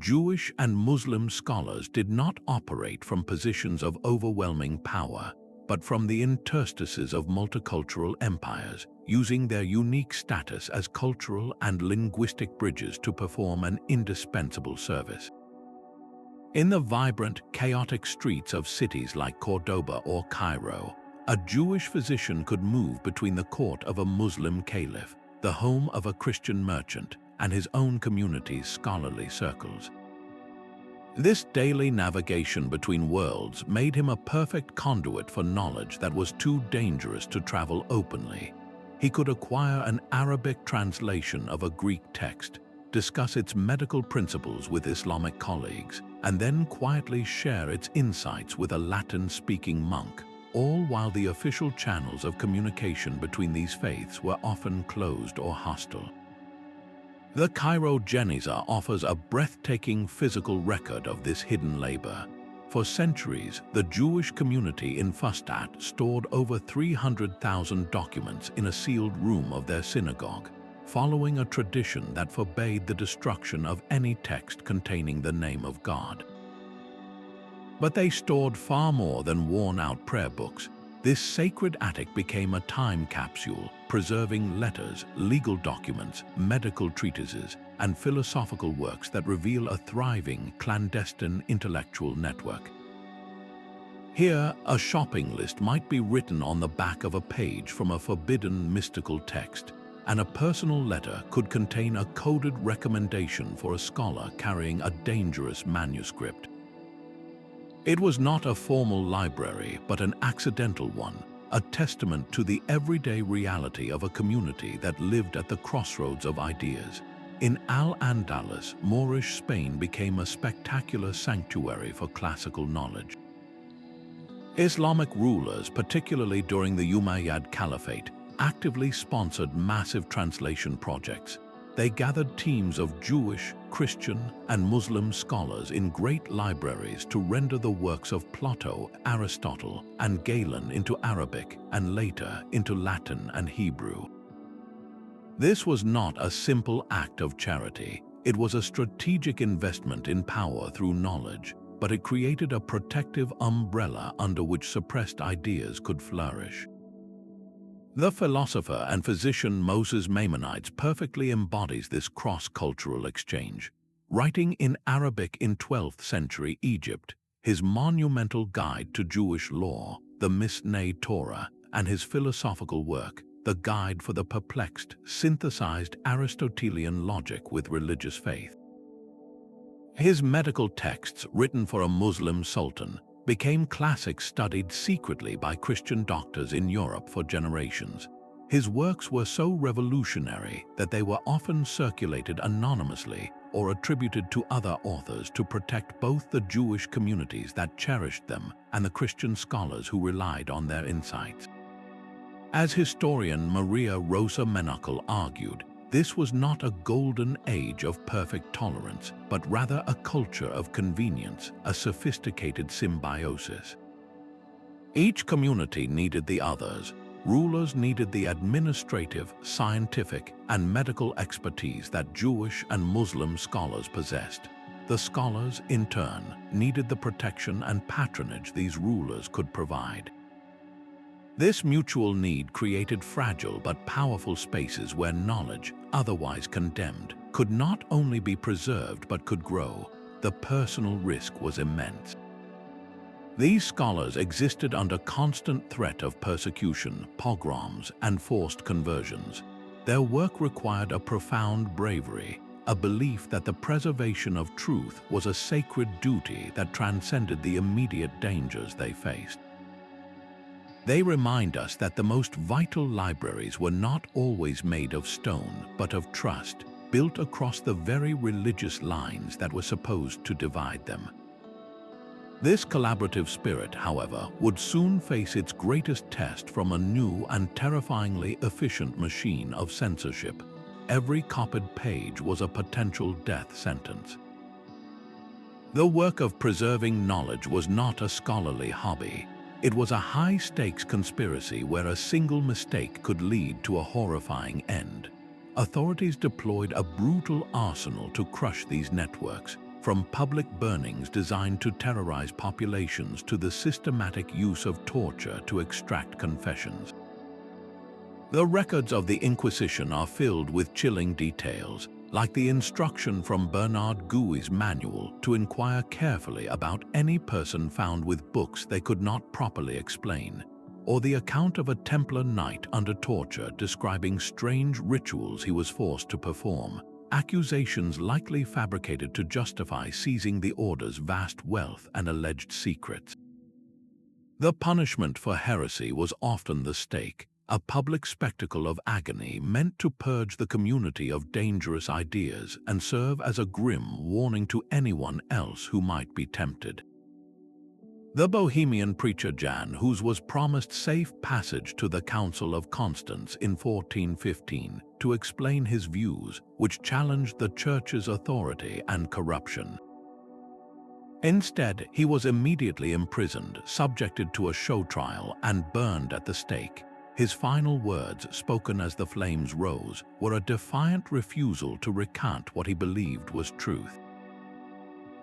S1: Jewish and Muslim scholars did not operate from positions of overwhelming power, but from the interstices of multicultural empires, using their unique status as cultural and linguistic bridges to perform an indispensable service. In the vibrant, chaotic streets of cities like Cordoba or Cairo, a Jewish physician could move between the court of a Muslim caliph, the home of a Christian merchant, and his own community's scholarly circles. This daily navigation between worlds made him a perfect conduit for knowledge that was too dangerous to travel openly. He could acquire an Arabic translation of a Greek text, discuss its medical principles with Islamic colleagues, and then quietly share its insights with a Latin-speaking monk, all while the official channels of communication between these faiths were often closed or hostile. The Cairo Geniza offers a breathtaking physical record of this hidden labor. For centuries, the Jewish community in Fustat stored over 300,000 documents in a sealed room of their synagogue, following a tradition that forbade the destruction of any text containing the name of God. But they stored far more than worn-out prayer books. This sacred attic became a time capsule, preserving letters, legal documents, medical treatises, and philosophical works that reveal a thriving, clandestine intellectual network. Here, a shopping list might be written on the back of a page from a forbidden mystical text, and a personal letter could contain a coded recommendation for a scholar carrying a dangerous manuscript. It was not a formal library, but an accidental one, a testament to the everyday reality of a community that lived at the crossroads of ideas. In Al-Andalus, Moorish Spain became a spectacular sanctuary for classical knowledge. Islamic rulers, particularly during the Umayyad Caliphate, actively sponsored massive translation projects. They gathered teams of Jewish, Christian, and Muslim scholars in great libraries to render the works of Plato, Aristotle, and Galen into Arabic and later into Latin and Hebrew. This was not a simple act of charity. It was a strategic investment in power through knowledge, but it created a protective umbrella under which suppressed ideas could flourish. The philosopher and physician Moses Maimonides perfectly embodies this cross-cultural exchange. Writing in Arabic in 12th century Egypt, his monumental guide to Jewish law, the Mishneh Torah, and his philosophical work, the Guide for the Perplexed, synthesized Aristotelian logic with religious faith. His medical texts, written for a Muslim sultan, became classics studied secretly by Christian doctors in Europe for generations. His works were so revolutionary that they were often circulated anonymously or attributed to other authors to protect both the Jewish communities that cherished them and the Christian scholars who relied on their insights. As historian Maria Rosa Menacle argued, this was not a golden age of perfect tolerance, but rather a culture of convenience, a sophisticated symbiosis. Each community needed the others. rulers needed the administrative, scientific, and medical expertise that Jewish and Muslim scholars possessed. The scholars, in turn, needed the protection and patronage these rulers could provide. This mutual need created fragile but powerful spaces where knowledge, otherwise condemned, could not only be preserved but could grow. The personal risk was immense. These scholars existed under constant threat of persecution, pogroms, and forced conversions. Their work required a profound bravery, a belief that the preservation of truth was a sacred duty that transcended the immediate dangers they faced. They remind us that the most vital libraries were not always made of stone, but of trust, built across the very religious lines that were supposed to divide them. This collaborative spirit, however, would soon face its greatest test from a new and terrifyingly efficient machine of censorship. Every copied page was a potential death sentence. The work of preserving knowledge was not a scholarly hobby. It was a high-stakes conspiracy where a single mistake could lead to a horrifying end. Authorities deployed a brutal arsenal to crush these networks, from public burnings designed to terrorize populations to the systematic use of torture to extract confessions. The records of the Inquisition are filled with chilling details, like the instruction from Bernard Gouey's manual to inquire carefully about any person found with books they could not properly explain, or the account of a Templar knight under torture describing strange rituals he was forced to perform, accusations likely fabricated to justify seizing the order's vast wealth and alleged secrets. The punishment for heresy was often the stake, a public spectacle of agony meant to purge the community of dangerous ideas and serve as a grim warning to anyone else who might be tempted. The Bohemian preacher Jan Hus was promised safe passage to the Council of Constance in 1415 to explain his views, which challenged the Church's authority and corruption. Instead, he was immediately imprisoned, subjected to a show trial, and burned at the stake. His final words, spoken as the flames rose, were a defiant refusal to recant what he believed was truth.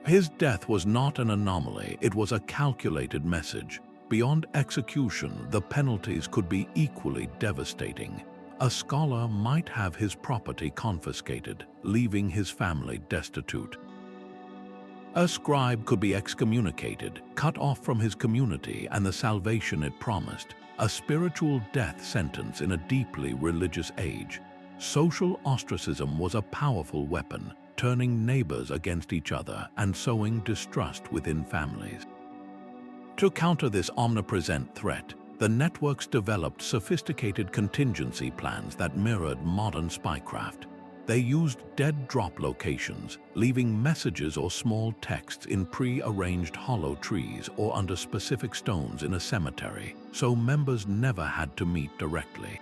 S1: His death was not an anomaly, it was a calculated message. Beyond execution, the penalties could be equally devastating. A scholar might have his property confiscated, leaving his family destitute. A scribe could be excommunicated, cut off from his community and the salvation it promised, a spiritual death sentence in a deeply religious age. Social ostracism was a powerful weapon, turning neighbors against each other and sowing distrust within families. To counter this omnipresent threat, the networks developed sophisticated contingency plans that mirrored modern spycraft. They used dead drop locations, leaving messages or small texts in pre-arranged hollow trees or under specific stones in a cemetery, so members never had to meet directly.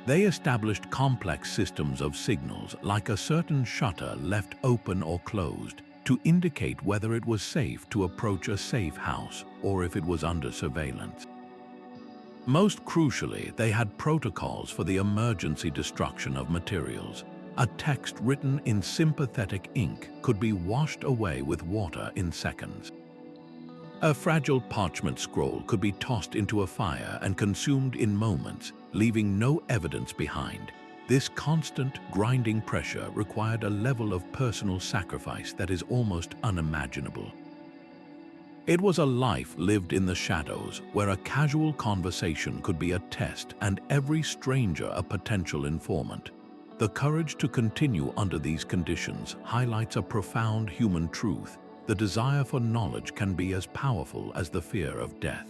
S1: They established complex systems of signals, like a certain shutter left open or closed, to indicate whether it was safe to approach a safe house or if it was under surveillance. Most crucially, they had protocols for the emergency destruction of materials. A text written in sympathetic ink could be washed away with water in seconds. A fragile parchment scroll could be tossed into a fire and consumed in moments, leaving no evidence behind. This constant, grinding pressure required a level of personal sacrifice that is almost unimaginable. It was a life lived in the shadows, where a casual conversation could be a test and every stranger a potential informant. The courage to continue under these conditions highlights a profound human truth. The desire for knowledge can be as powerful as the fear of death.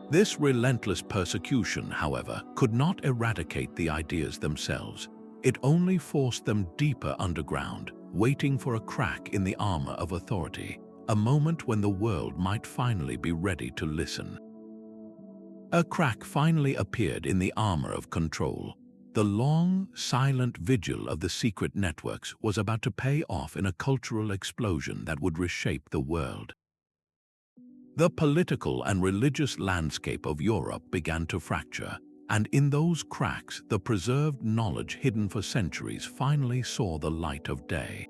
S1: This relentless persecution, however, could not eradicate the ideas themselves. It only forced them deeper underground, waiting for a crack in the armor of authority, a moment when the world might finally be ready to listen. A crack finally appeared in the armor of control. The long, silent vigil of the secret networks was about to pay off in a cultural explosion that would reshape the world. The political and religious landscape of Europe began to fracture, and in those cracks, the preserved knowledge hidden for centuries finally saw the light of day.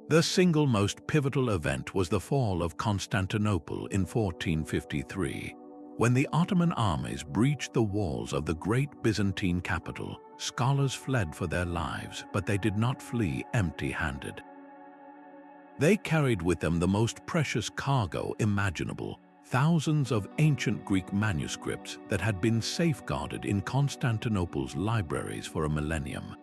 S1: The single most pivotal event was the fall of Constantinople in 1453. When the Ottoman armies breached the walls of the great Byzantine capital, scholars fled for their lives, but they did not flee empty-handed. They carried with them the most precious cargo imaginable, thousands of ancient Greek manuscripts that had been safeguarded in Constantinople's libraries for a millennium.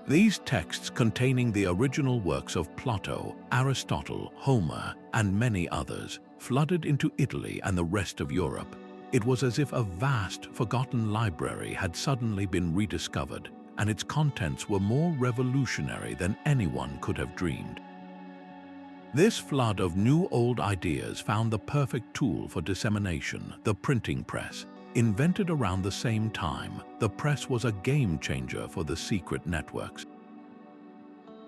S1: These texts, containing the original works of Plato, Aristotle, Homer, and many others, flooded into Italy and the rest of Europe. It was as if a vast, forgotten library had suddenly been rediscovered, and its contents were more revolutionary than anyone could have dreamed. This flood of new old ideas found the perfect tool for dissemination, the printing press. Invented around the same time, the press was a game-changer for the secret networks.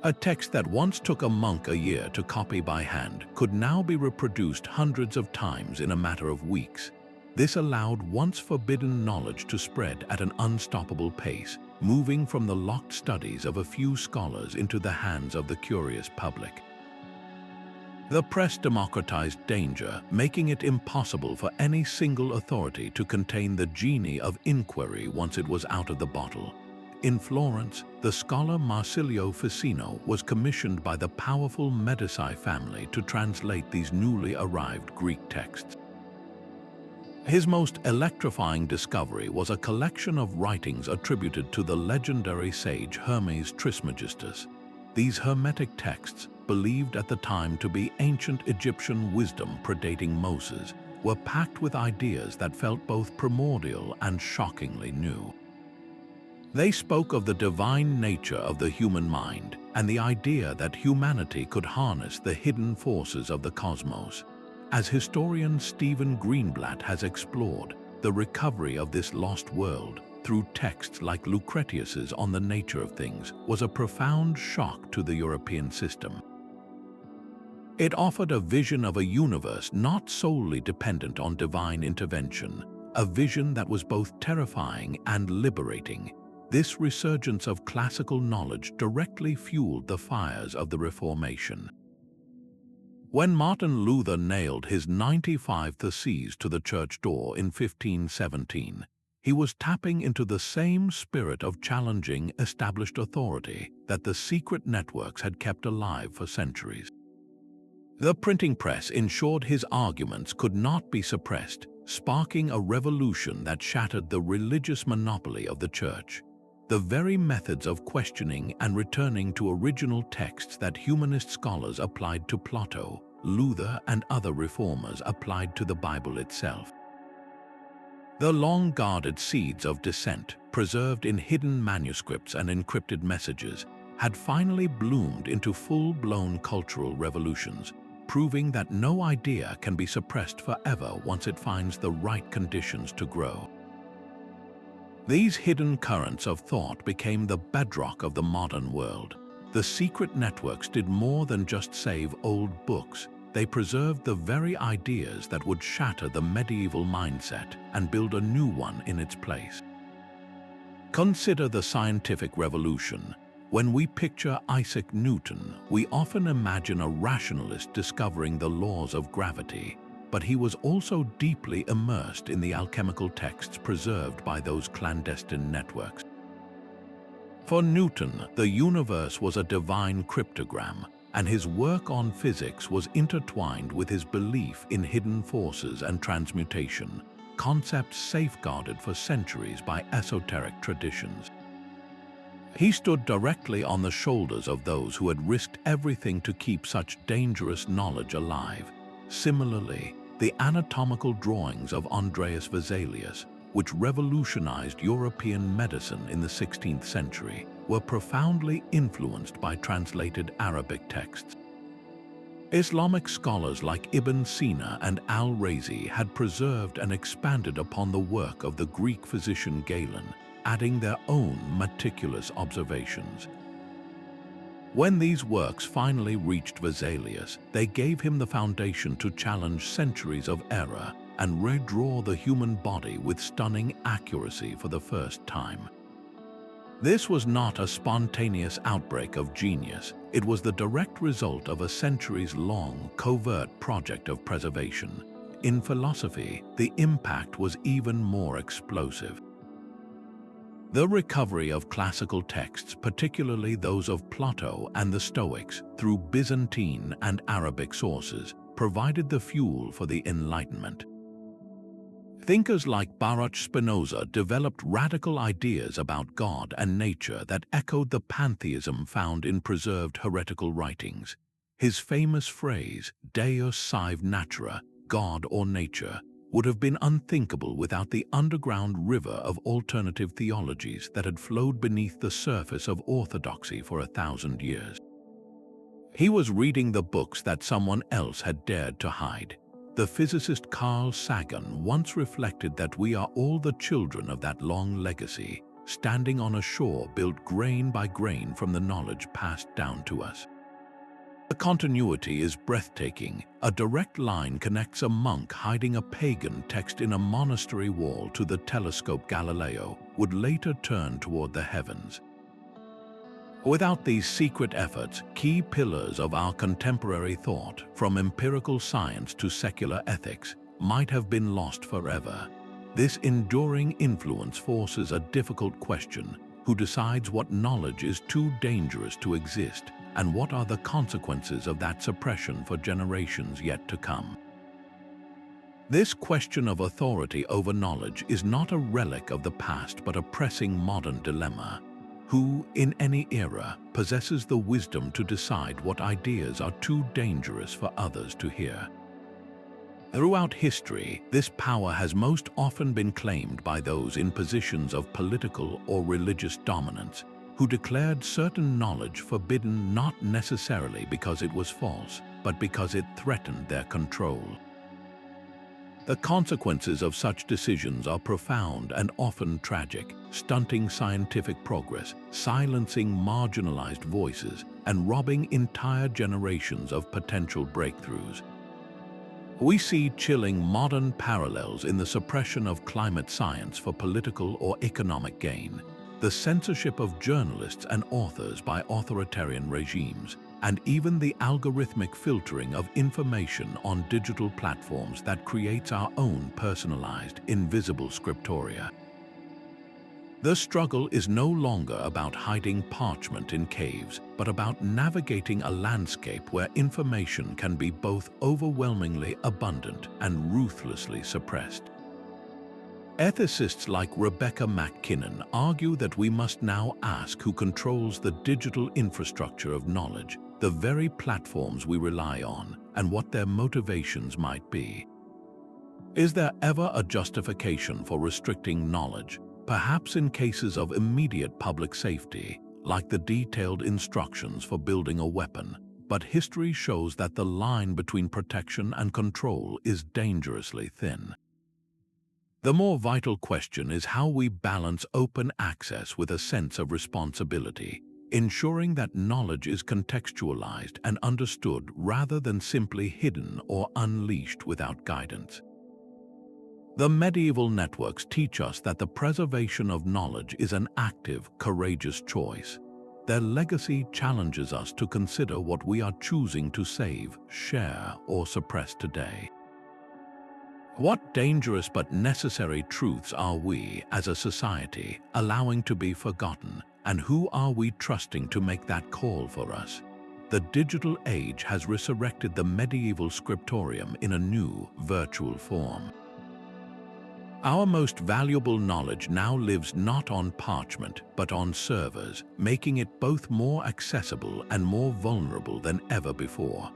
S1: A text that once took a monk a year to copy by hand could now be reproduced hundreds of times in a matter of weeks. This allowed once forbidden knowledge to spread at an unstoppable pace, moving from the locked studies of a few scholars into the hands of the curious public. The press democratized danger, making it impossible for any single authority to contain the genie of inquiry once it was out of the bottle. In Florence, the scholar Marsilio Ficino was commissioned by the powerful Medici family to translate these newly arrived Greek texts. His most electrifying discovery was a collection of writings attributed to the legendary sage Hermes Trismegistus. These Hermetic texts, believed at the time to be ancient Egyptian wisdom predating Moses, were packed with ideas that felt both primordial and shockingly new. They spoke of the divine nature of the human mind and the idea that humanity could harness the hidden forces of the cosmos. As historian Stephen Greenblatt has explored, the recovery of this lost world through texts like Lucretius's On the Nature of Things was a profound shock to the European system. It offered a vision of a universe not solely dependent on divine intervention, a vision that was both terrifying and liberating. This resurgence of classical knowledge directly fueled the fires of the Reformation. When Martin Luther nailed his 95 Theses to the church door in 1517, he was tapping into the same spirit of challenging established authority that the secret networks had kept alive for centuries. The printing press ensured his arguments could not be suppressed, sparking a revolution that shattered the religious monopoly of the church. The very methods of questioning and returning to original texts that humanist scholars applied to Plato, Luther, and other reformers applied to the Bible itself. The long-guarded seeds of dissent, preserved in hidden manuscripts and encrypted messages, had finally bloomed into full-blown cultural revolutions, proving that no idea can be suppressed forever once it finds the right conditions to grow. These hidden currents of thought became the bedrock of the modern world. The secret networks did more than just save old books. They preserved the very ideas that would shatter the medieval mindset and build a new one in its place. Consider the scientific revolution. When we picture Isaac Newton, we often imagine a rationalist discovering the laws of gravity, but he was also deeply immersed in the alchemical texts preserved by those clandestine networks. For Newton, the universe was a divine cryptogram, and his work on physics was intertwined with his belief in hidden forces and transmutation, concepts safeguarded for centuries by esoteric traditions. He stood directly on the shoulders of those who had risked everything to keep such dangerous knowledge alive. Similarly, the anatomical drawings of Andreas Vesalius, which revolutionized European medicine in the 16th century, were profoundly influenced by translated Arabic texts. Islamic scholars like Ibn Sina and al-Razi had preserved and expanded upon the work of the Greek physician Galen, adding their own meticulous observations. When these works finally reached Vesalius, they gave him the foundation to challenge centuries of error and redraw the human body with stunning accuracy for the first time. This was not a spontaneous outbreak of genius. It was the direct result of a centuries-long covert project of preservation. In philosophy, the impact was even more explosive. The recovery of classical texts, particularly those of Plato and the Stoics, through Byzantine and Arabic sources, provided the fuel for the Enlightenment. Thinkers like Baruch Spinoza developed radical ideas about God and nature that echoed the pantheism found in preserved heretical writings. His famous phrase, Deus sive natura, God or nature, would have been unthinkable without the underground river of alternative theologies that had flowed beneath the surface of orthodoxy for 1,000 years. He was reading the books that someone else had dared to hide. The physicist Carl Sagan once reflected that we are all the children of that long legacy, standing on a shore built grain by grain from the knowledge passed down to us. The continuity is breathtaking. A direct line connects a monk hiding a pagan text in a monastery wall to the telescope Galileo would later turn toward the heavens. Without these secret efforts, key pillars of our contemporary thought, from empirical science to secular ethics, might have been lost forever. This enduring influence forces a difficult question: who decides what knowledge is too dangerous to exist, and what are the consequences of that suppression for generations yet to come? This question of authority over knowledge is not a relic of the past but a pressing modern dilemma. Who, in any era, possesses the wisdom to decide what ideas are too dangerous for others to hear? Throughout history, this power has most often been claimed by those in positions of political or religious dominance, who declared certain knowledge forbidden not necessarily because it was false, but because it threatened their control. The consequences of such decisions are profound and often tragic, stunting scientific progress, silencing marginalized voices, and robbing entire generations of potential breakthroughs. We see chilling modern parallels in the suppression of climate science for political or economic gain, the censorship of journalists and authors by authoritarian regimes, and even the algorithmic filtering of information on digital platforms that creates our own personalized, invisible scriptoria. The struggle is no longer about hiding parchment in caves, but about navigating a landscape where information can be both overwhelmingly abundant and ruthlessly suppressed. Ethicists like Rebecca MacKinnon argue that we must now ask who controls the digital infrastructure of knowledge, the very platforms we rely on, and what their motivations might be. Is there ever a justification for restricting knowledge, perhaps in cases of immediate public safety, like the detailed instructions for building a weapon? But history shows that the line between protection and control is dangerously thin. The more vital question is how we balance open access with a sense of responsibility, ensuring that knowledge is contextualized and understood rather than simply hidden or unleashed without guidance. The medieval networks teach us that the preservation of knowledge is an active, courageous choice. Their legacy challenges us to consider what we are choosing to save, share, or suppress today. What dangerous but necessary truths are we, as a society, allowing to be forgotten, and who are we trusting to make that call for us? The digital age has resurrected the medieval scriptorium in a new, virtual form. Our most valuable knowledge now lives not on parchment, but on servers, making it both more accessible and more vulnerable than ever before.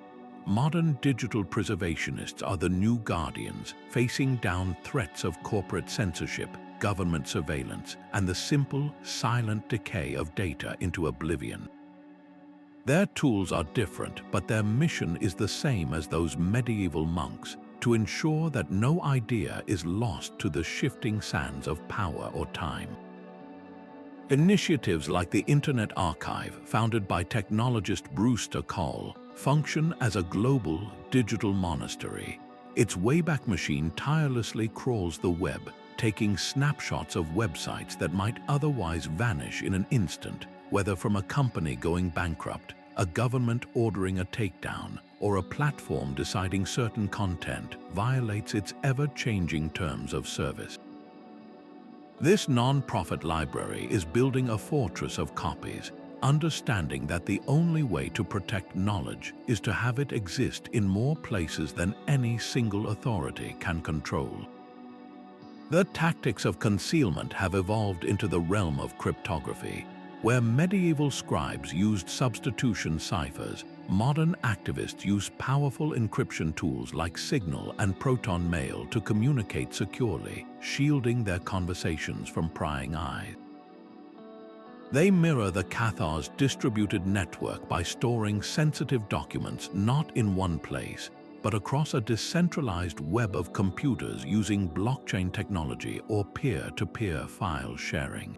S1: Modern digital preservationists are the new guardians, facing down threats of corporate censorship, government surveillance, and the simple, silent decay of data into oblivion. Their tools are different, but their mission is the same as those medieval monks: to ensure that no idea is lost to the shifting sands of power or time. Initiatives like the Internet Archive, founded by technologist Brewster Kahle, function as a global digital monastery. Its Wayback Machine tirelessly crawls the web, taking snapshots of websites that might otherwise vanish in an instant, whether from a company going bankrupt, a government ordering a takedown, or a platform deciding certain content violates its ever-changing terms of service. This non-profit library is building a fortress of copies, understanding that the only way to protect knowledge is to have it exist in more places than any single authority can control. The tactics of concealment have evolved into the realm of cryptography. Where medieval scribes used substitution ciphers, modern activists use powerful encryption tools like Signal and Proton Mail to communicate securely, shielding their conversations from prying eyes. They mirror the Cathars' distributed network by storing sensitive documents not in one place, but across a decentralized web of computers using blockchain technology or peer-to-peer file sharing.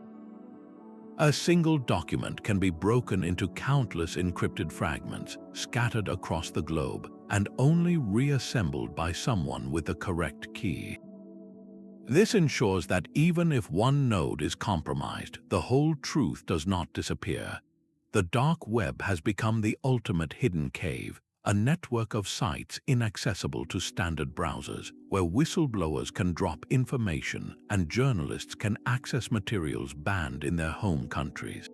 S1: A single document can be broken into countless encrypted fragments, scattered across the globe, and only reassembled by someone with the correct key. This ensures that even if one node is compromised, the whole truth does not disappear. The dark web has become the ultimate hidden cave, a network of sites inaccessible to standard browsers, where whistleblowers can drop information and journalists can access materials banned in their home countries.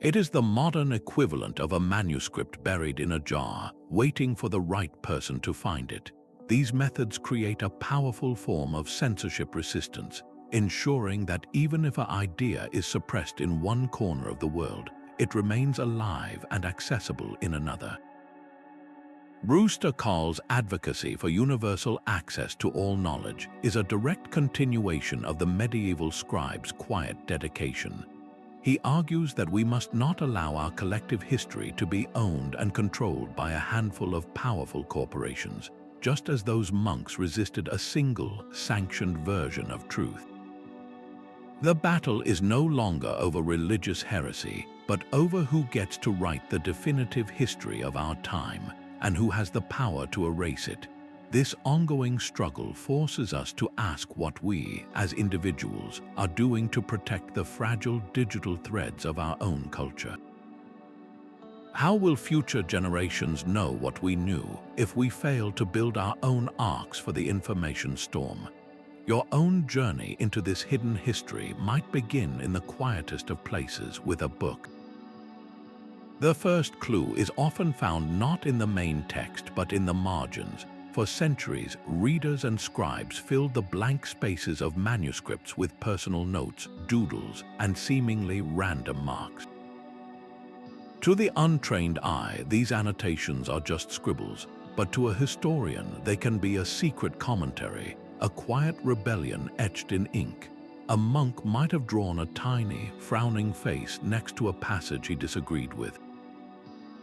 S1: It is the modern equivalent of a manuscript buried in a jar, waiting for the right person to find it. These methods create a powerful form of censorship resistance, ensuring that even if an idea is suppressed in one corner of the world, it remains alive and accessible in another. Brewster Kahle's advocacy for universal access to all knowledge is a direct continuation of the medieval scribe's quiet dedication. He argues that we must not allow our collective history to be owned and controlled by a handful of powerful corporations, just as those monks resisted a single, sanctioned version of truth. The battle is no longer over religious heresy, but over who gets to write the definitive history of our time, and who has the power to erase it. This ongoing struggle forces us to ask what we, as individuals, are doing to protect the fragile digital threads of our own culture. How will future generations know what we knew if we fail to build our own arks for the information storm? Your own journey into this hidden history might begin in the quietest of places with a book. The first clue is often found not in the main text but in the margins. For centuries, readers and scribes filled the blank spaces of manuscripts with personal notes, doodles, and seemingly random marks. To the untrained eye, these annotations are just scribbles, but to a historian they can be a secret commentary, a quiet rebellion etched in ink. A monk might have drawn a tiny, frowning face next to a passage he disagreed with.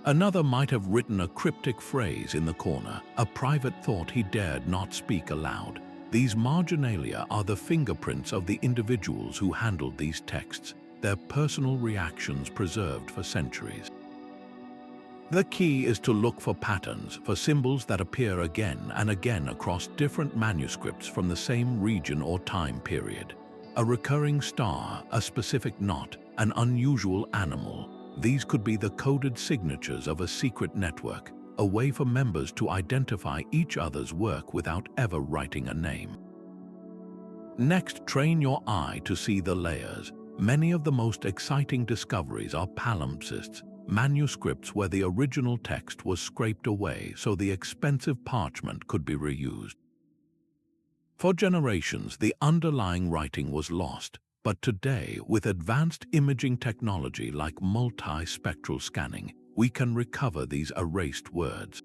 S1: Another might have written a cryptic phrase in the corner, a private thought he dared not speak aloud. These marginalia are the fingerprints of the individuals who handled these texts, their personal reactions preserved for centuries. The key is to look for patterns, for symbols that appear again and again across different manuscripts from the same region or time period. A recurring star, a specific knot, an unusual animal. These could be the coded signatures of a secret network, a way for members to identify each other's work without ever writing a name. Next, train your eye to see the layers. Many of the most exciting discoveries are palimpsests, manuscripts where the original text was scraped away so the expensive parchment could be reused. For generations, the underlying writing was lost. But today, with advanced imaging technology like multi-spectral scanning, we can recover these erased words.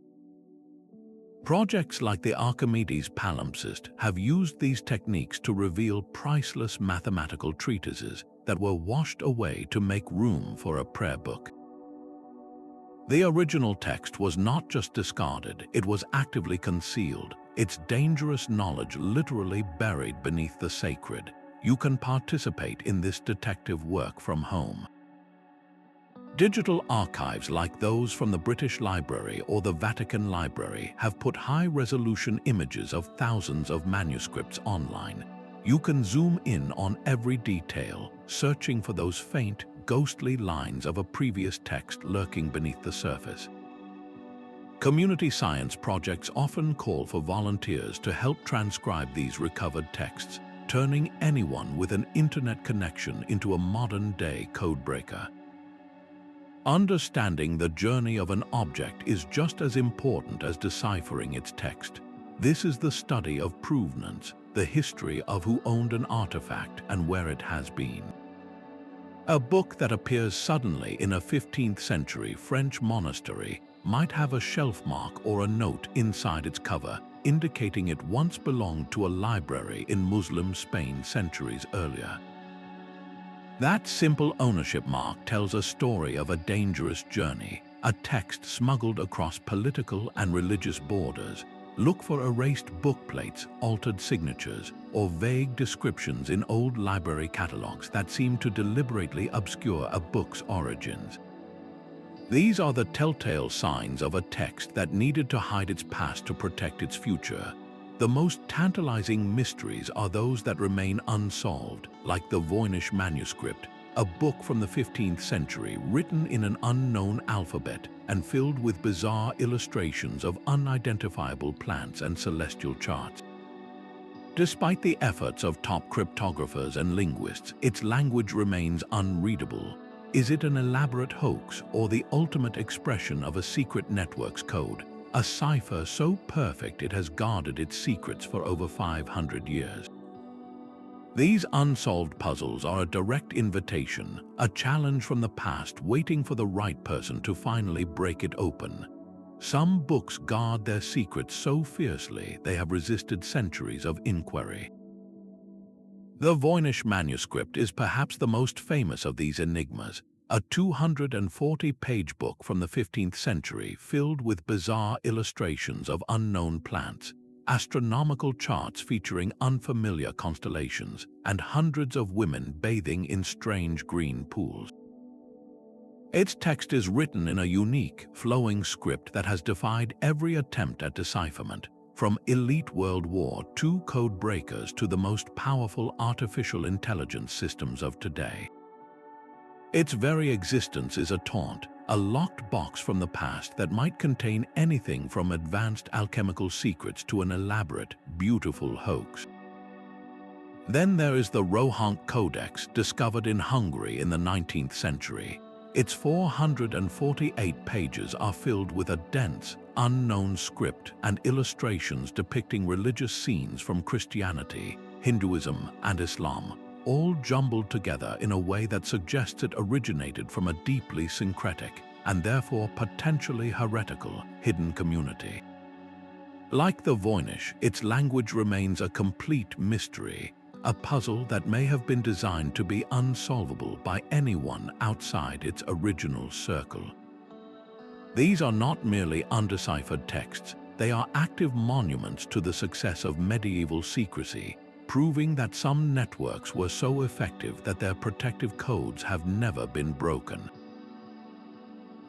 S1: Projects like the Archimedes palimpsest have used these techniques to reveal priceless mathematical treatises that were washed away to make room for a prayer book. The original text was not just discarded, it was actively concealed, its dangerous knowledge literally buried beneath the sacred. you can participate in this detective work from home. Digital archives like those from the British Library or the Vatican Library have put high-resolution images of thousands of manuscripts online. You can zoom in on every detail, searching for those faint, ghostly lines of a previous text lurking beneath the surface. Community science projects often call for volunteers to help transcribe these recovered texts, turning anyone with an internet connection into a modern-day codebreaker. Understanding the journey of an object is just as important as deciphering its text. This is the study of provenance, the history of who owned an artifact and where it has been. A book that appears suddenly in a 15th century French monastery might have a shelf mark or a note inside its cover, indicating it once belonged to a library in Muslim Spain centuries earlier. That simple ownership mark tells a story of a dangerous journey, a text smuggled across political and religious borders. Look for erased bookplates, altered signatures, or vague descriptions in old library catalogs that seem to deliberately obscure a book's origins. These are the telltale signs of a text that needed to hide its past to protect its future. The most tantalizing mysteries are those that remain unsolved, like the Voynich manuscript, a book from the 15th century written in an unknown alphabet and filled with bizarre illustrations of unidentifiable plants and celestial charts. Despite the efforts of top cryptographers and linguists, its language remains unreadable. Is it an elaborate hoax or the ultimate expression of a secret network's code? A cipher so perfect it has guarded its secrets for over 500 years. These unsolved puzzles are a direct invitation, a challenge from the past waiting for the right person to finally break it open. Some books guard their secrets so fiercely they have resisted centuries of inquiry. The Voynich manuscript is perhaps the most famous of these enigmas, a 240-page book from the 15th century filled with bizarre illustrations of unknown plants, astronomical charts featuring unfamiliar constellations, and hundreds of women bathing in strange green pools. Its text is written in a unique, flowing script that has defied every attempt at decipherment, from elite World War II code breakers to the most powerful artificial intelligence systems of today. Its very existence is a taunt, a locked box from the past that might contain anything from advanced alchemical secrets to an elaborate, beautiful hoax. Then there is the Rohank Codex, discovered in Hungary in the 19th century. Its 448 pages are filled with a dense, unknown script and illustrations depicting religious scenes from Christianity, Hinduism, and Islam, all jumbled together in a way that suggests it originated from a deeply syncretic, and therefore potentially heretical, hidden community. Like the Voynich, its language remains a complete mystery, a puzzle that may have been designed to be unsolvable by anyone outside its original circle. These are not merely undeciphered texts, they are active monuments to the success of medieval secrecy, proving that some networks were so effective that their protective codes have never been broken.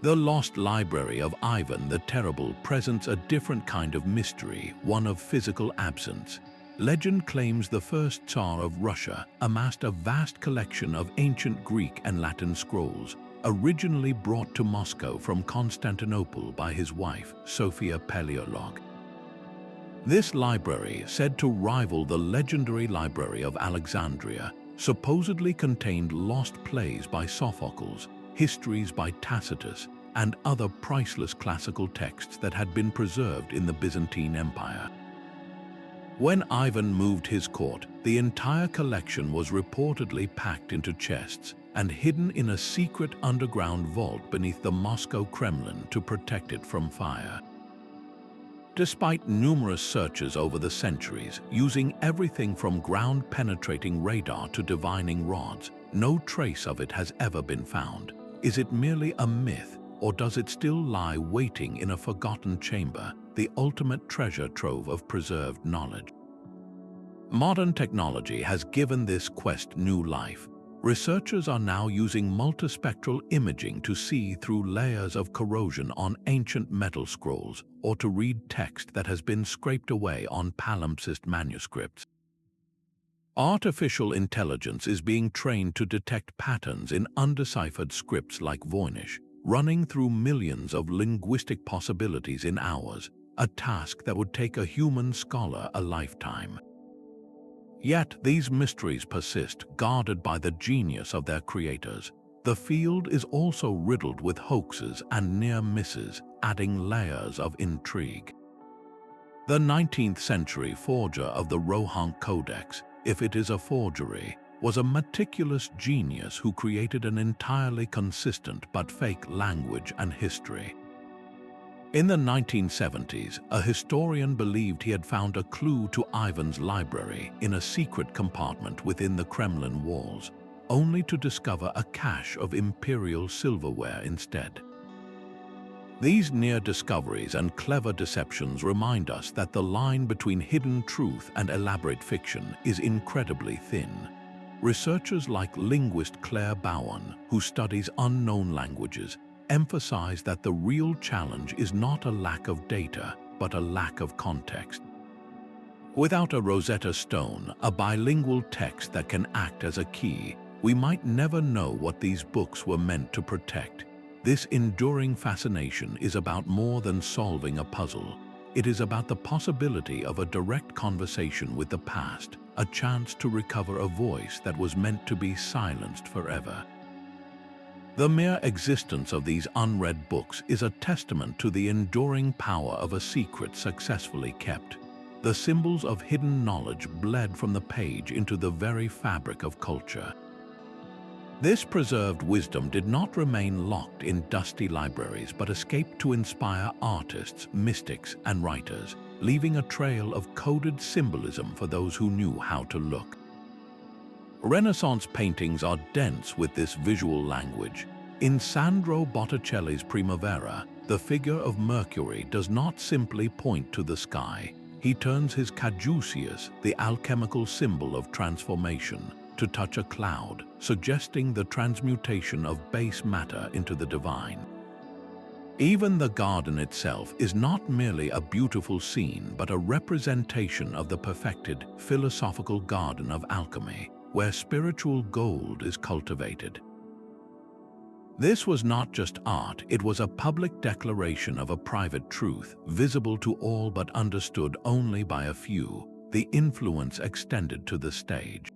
S1: The Lost Library of Ivan the Terrible presents a different kind of mystery, one of physical absence. Legend claims the first Tsar of Russia amassed a vast collection of ancient Greek and Latin scrolls, originally brought to Moscow from Constantinople by his wife, Sophia Paleolog. This library, said to rival the legendary Library of Alexandria, supposedly contained lost plays by Sophocles, histories by Tacitus, and other priceless classical texts that had been preserved in the Byzantine Empire. When Ivan moved his court, the entire collection was reportedly packed into chests and hidden in a secret underground vault beneath the Moscow Kremlin to protect it from fire. Despite numerous searches over the centuries, using everything from ground-penetrating radar to divining rods, no trace of it has ever been found. Is it merely a myth, or does it still lie waiting in a forgotten chamber, the ultimate treasure trove of preserved knowledge? Modern technology has given this quest new life. Researchers are now using multispectral imaging to see through layers of corrosion on ancient metal scrolls or to read text that has been scraped away on palimpsest manuscripts. Artificial intelligence is being trained to detect patterns in undeciphered scripts like Voynich, running through millions of linguistic possibilities in hours, a task that would take a human scholar a lifetime. Yet these mysteries persist, guarded by the genius of their creators. The field is also riddled with hoaxes and near misses, adding layers of intrigue. The 19th century forger of the Rohank Codex, if it is a forgery, was a meticulous genius who created an entirely consistent but fake language and history. In the 1970s, a historian believed he had found a clue to Ivan's library in a secret compartment within the Kremlin walls, only to discover a cache of imperial silverware instead. These near discoveries and clever deceptions remind us that the line between hidden truth and elaborate fiction is incredibly thin. Researchers like linguist Claire Bowen, who studies unknown languages, emphasize that the real challenge is not a lack of data, but a lack of context. Without a Rosetta Stone, a bilingual text that can act as a key, we might never know what these books were meant to protect. This enduring fascination is about more than solving a puzzle. It is about the possibility of a direct conversation with the past, a chance to recover a voice that was meant to be silenced forever. The mere existence of these unread books is a testament to the enduring power of a secret successfully kept. The symbols of hidden knowledge bled from the page into the very fabric of culture. This preserved wisdom did not remain locked in dusty libraries but escaped to inspire artists, mystics, and writers, leaving a trail of coded symbolism for those who knew how to look. Renaissance paintings are dense with this visual language. In Sandro Botticelli's Primavera, the figure of Mercury does not simply point to the sky. He turns his caduceus, the alchemical symbol of transformation, to touch a cloud, suggesting the transmutation of base matter into the divine. Even the garden itself is not merely a beautiful scene, but a representation of the perfected, philosophical garden of alchemy, where spiritual gold is cultivated. This was not just art, it was a public declaration of a private truth, visible to all but understood only by a few. The influence extended to the stage.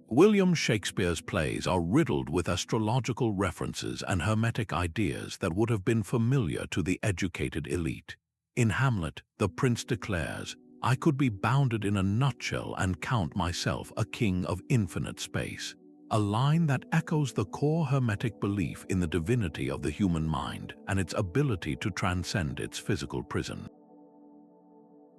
S1: William Shakespeare's plays are riddled with astrological references and hermetic ideas that would have been familiar to the educated elite. In Hamlet, the prince declares, "I could be bounded in a nutshell and count myself a king of infinite space," a line that echoes the core hermetic belief in the divinity of the human mind and its ability to transcend its physical prison.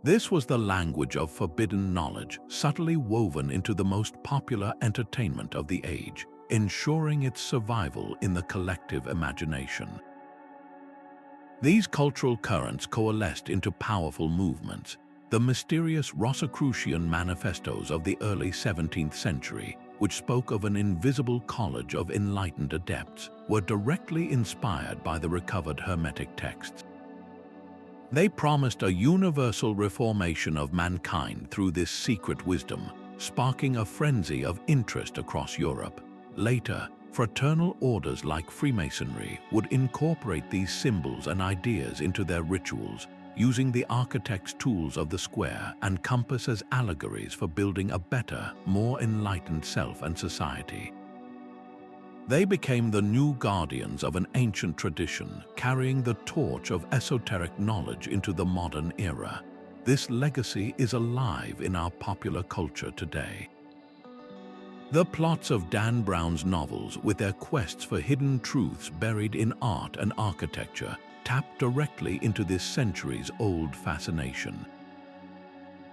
S1: This was the language of forbidden knowledge, subtly woven into the most popular entertainment of the age, ensuring its survival in the collective imagination. These cultural currents coalesced into powerful movements. The mysterious Rosicrucian manifestos of the early 17th century, which spoke of an invisible college of enlightened adepts, were directly inspired by the recovered hermetic texts. They promised a universal reformation of mankind through this secret wisdom, sparking a frenzy of interest across Europe. Later, fraternal orders like Freemasonry would incorporate these symbols and ideas into their rituals, using the architect's tools of the square and compass as allegories for building a better, more enlightened self and society. They became the new guardians of an ancient tradition, carrying the torch of esoteric knowledge into the modern era. This legacy is alive in our popular culture today. The plots of Dan Brown's novels, with their quests for hidden truths buried in art and architecture, tap directly into this centuries-old fascination.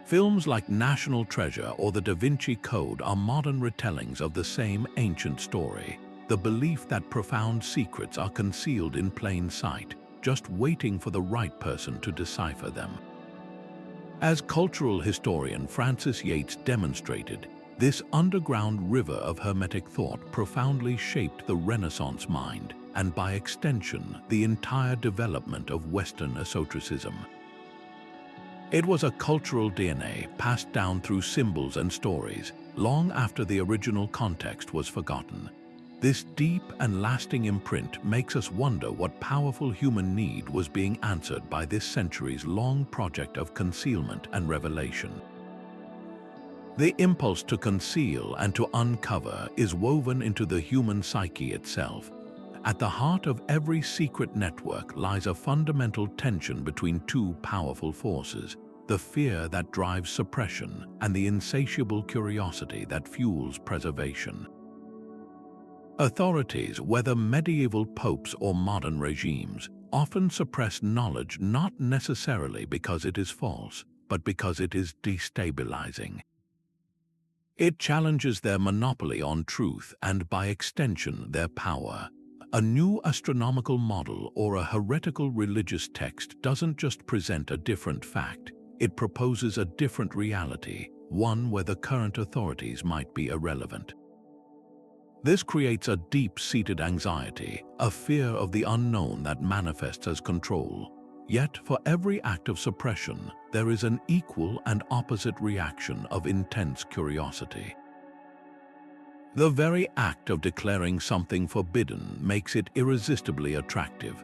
S1: Films like National Treasure or The Da Vinci Code are modern retellings of the same ancient story. The belief that profound secrets are concealed in plain sight, just waiting for the right person to decipher them. As cultural historian Francis Yates demonstrated, this underground river of Hermetic thought profoundly shaped the Renaissance mind, and by extension, the entire development of Western esotericism. It was a cultural DNA passed down through symbols and stories, long after the original context was forgotten. This deep and lasting imprint makes us wonder what powerful human need was being answered by this centuries-long project of concealment and revelation. The impulse to conceal and to uncover is woven into the human psyche itself. At the heart of every secret network lies a fundamental tension between two powerful forces: the fear that drives suppression and the insatiable curiosity that fuels preservation. Authorities, whether medieval popes or modern regimes, often suppress knowledge not necessarily because it is false, but because it is destabilizing. It challenges their monopoly on truth and, by extension, their power. A new astronomical model or a heretical religious text doesn't just present a different fact, it proposes a different reality, one where the current authorities might be irrelevant. This creates a deep-seated anxiety, a fear of the unknown that manifests as control. Yet, for every act of suppression, there is an equal and opposite reaction of intense curiosity. The very act of declaring something forbidden makes it irresistibly attractive.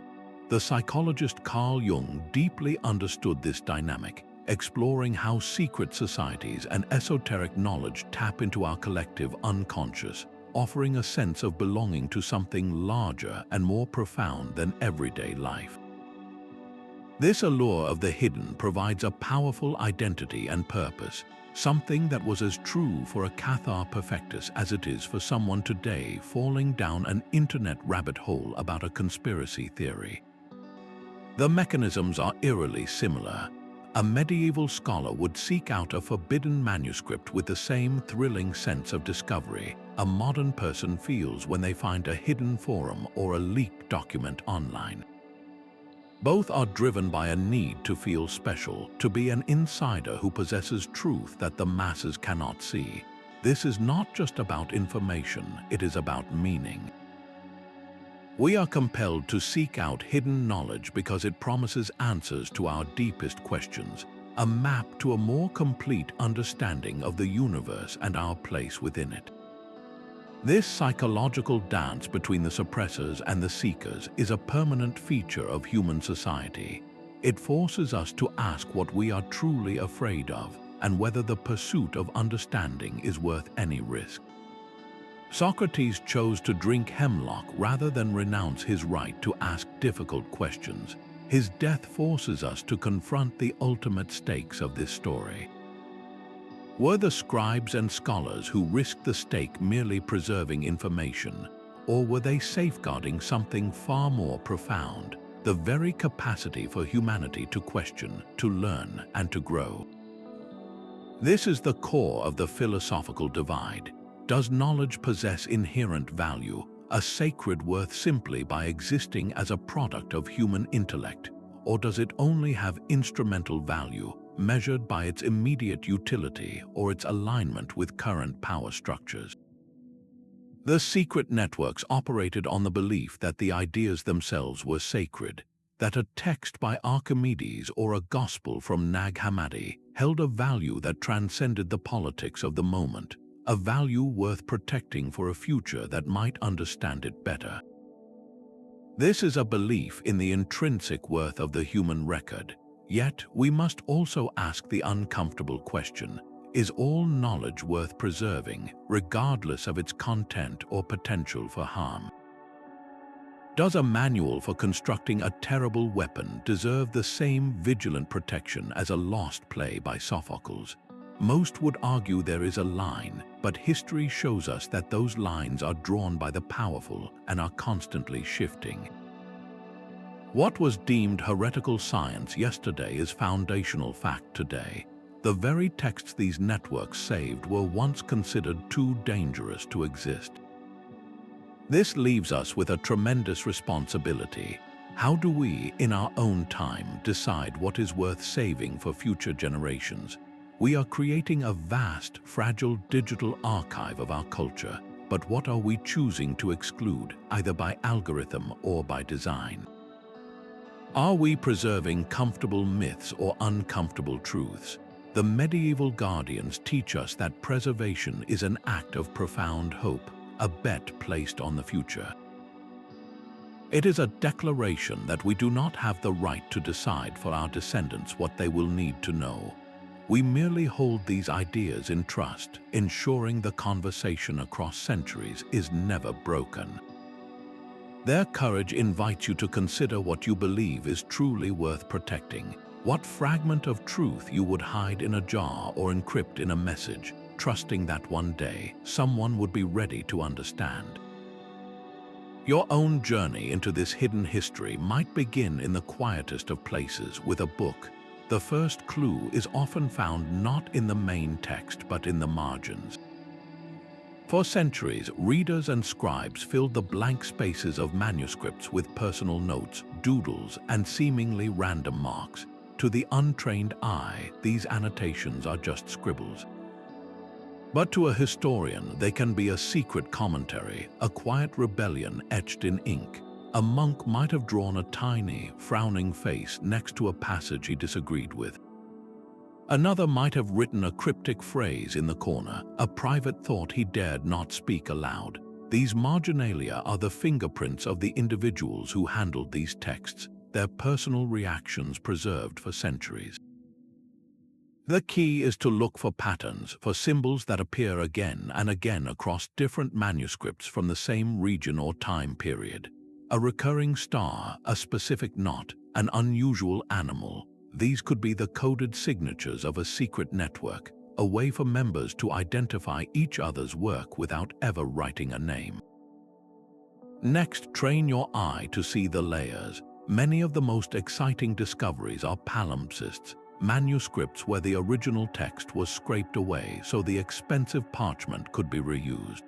S1: The psychologist Carl Jung deeply understood this dynamic, exploring how secret societies and esoteric knowledge tap into our collective unconscious, offering a sense of belonging to something larger and more profound than everyday life. This allure of the hidden provides a powerful identity and purpose, something that was as true for a Cathar perfectus as it is for someone today falling down an internet rabbit hole about a conspiracy theory. The mechanisms are eerily similar. A medieval scholar would seek out a forbidden manuscript with the same thrilling sense of discovery a modern person feels when they find a hidden forum or a leaked document online. Both are driven by a need to feel special, to be an insider who possesses truth that the masses cannot see. This is not just about information, it is about meaning. We are compelled to seek out hidden knowledge because it promises answers to our deepest questions, a map to a more complete understanding of the universe and our place within it. This psychological dance between the suppressors and the seekers is a permanent feature of human society. It forces us to ask what we are truly afraid of and whether the pursuit of understanding is worth any risk. Socrates chose to drink hemlock rather than renounce his right to ask difficult questions. His death forces us to confront the ultimate stakes of this story. Were the scribes and scholars who risked the stake merely preserving information, or were they safeguarding something far more profound, the very capacity for humanity to question, to learn, and to grow? This is the core of the philosophical divide. Does knowledge possess inherent value, a sacred worth simply by existing as a product of human intellect, or does it only have instrumental value, measured by its immediate utility or its alignment with current power structures? The secret networks operated on the belief that the ideas themselves were sacred, that a text by Archimedes or a gospel from Nag Hammadi held a value that transcended the politics of the moment, a value worth protecting for a future that might understand it better. This is a belief in the intrinsic worth of the human record. Yet, we must also ask the uncomfortable question: is all knowledge worth preserving, regardless of its content or potential for harm? Does a manual for constructing a terrible weapon deserve the same vigilant protection as a lost play by Sophocles? Most would argue there is a line, but history shows us that those lines are drawn by the powerful and are constantly shifting. What was deemed heretical science yesterday is foundational fact today. The very texts these networks saved were once considered too dangerous to exist. This leaves us with a tremendous responsibility. How do we, in our own time, decide what is worth saving for future generations? We are creating a vast, fragile digital archive of our culture, but what are we choosing to exclude, either by algorithm or by design? Are we preserving comfortable myths or uncomfortable truths? The medieval guardians teach us that preservation is an act of profound hope, a bet placed on the future. It is a declaration that we do not have the right to decide for our descendants what they will need to know. We merely hold these ideas in trust, ensuring the conversation across centuries is never broken. Their courage invites you to consider what you believe is truly worth protecting. What fragment of truth you would hide in a jar or encrypt in a message, trusting that one day someone would be ready to understand. Your own journey into this hidden history might begin in the quietest of places with a book. The first clue is often found not in the main text but in the margins. For centuries, readers and scribes filled the blank spaces of manuscripts with personal notes, doodles, and seemingly random marks. To the untrained eye, these annotations are just scribbles. But to a historian, they can be a secret commentary, a quiet rebellion etched in ink. A monk might have drawn a tiny, frowning face next to a passage he disagreed with. Another might have written a cryptic phrase in the corner, a private thought he dared not speak aloud. These marginalia are the fingerprints of the individuals who handled these texts, their personal reactions preserved for centuries. The key is to look for patterns, for symbols that appear again and again across different manuscripts from the same region or time period. A recurring star, a specific knot, an unusual animal. These could be the coded signatures of a secret network, a way for members to identify each other's work without ever writing a name. Next, train your eye to see the layers. Many of the most exciting discoveries are palimpsests, manuscripts where the original text was scraped away so the expensive parchment could be reused.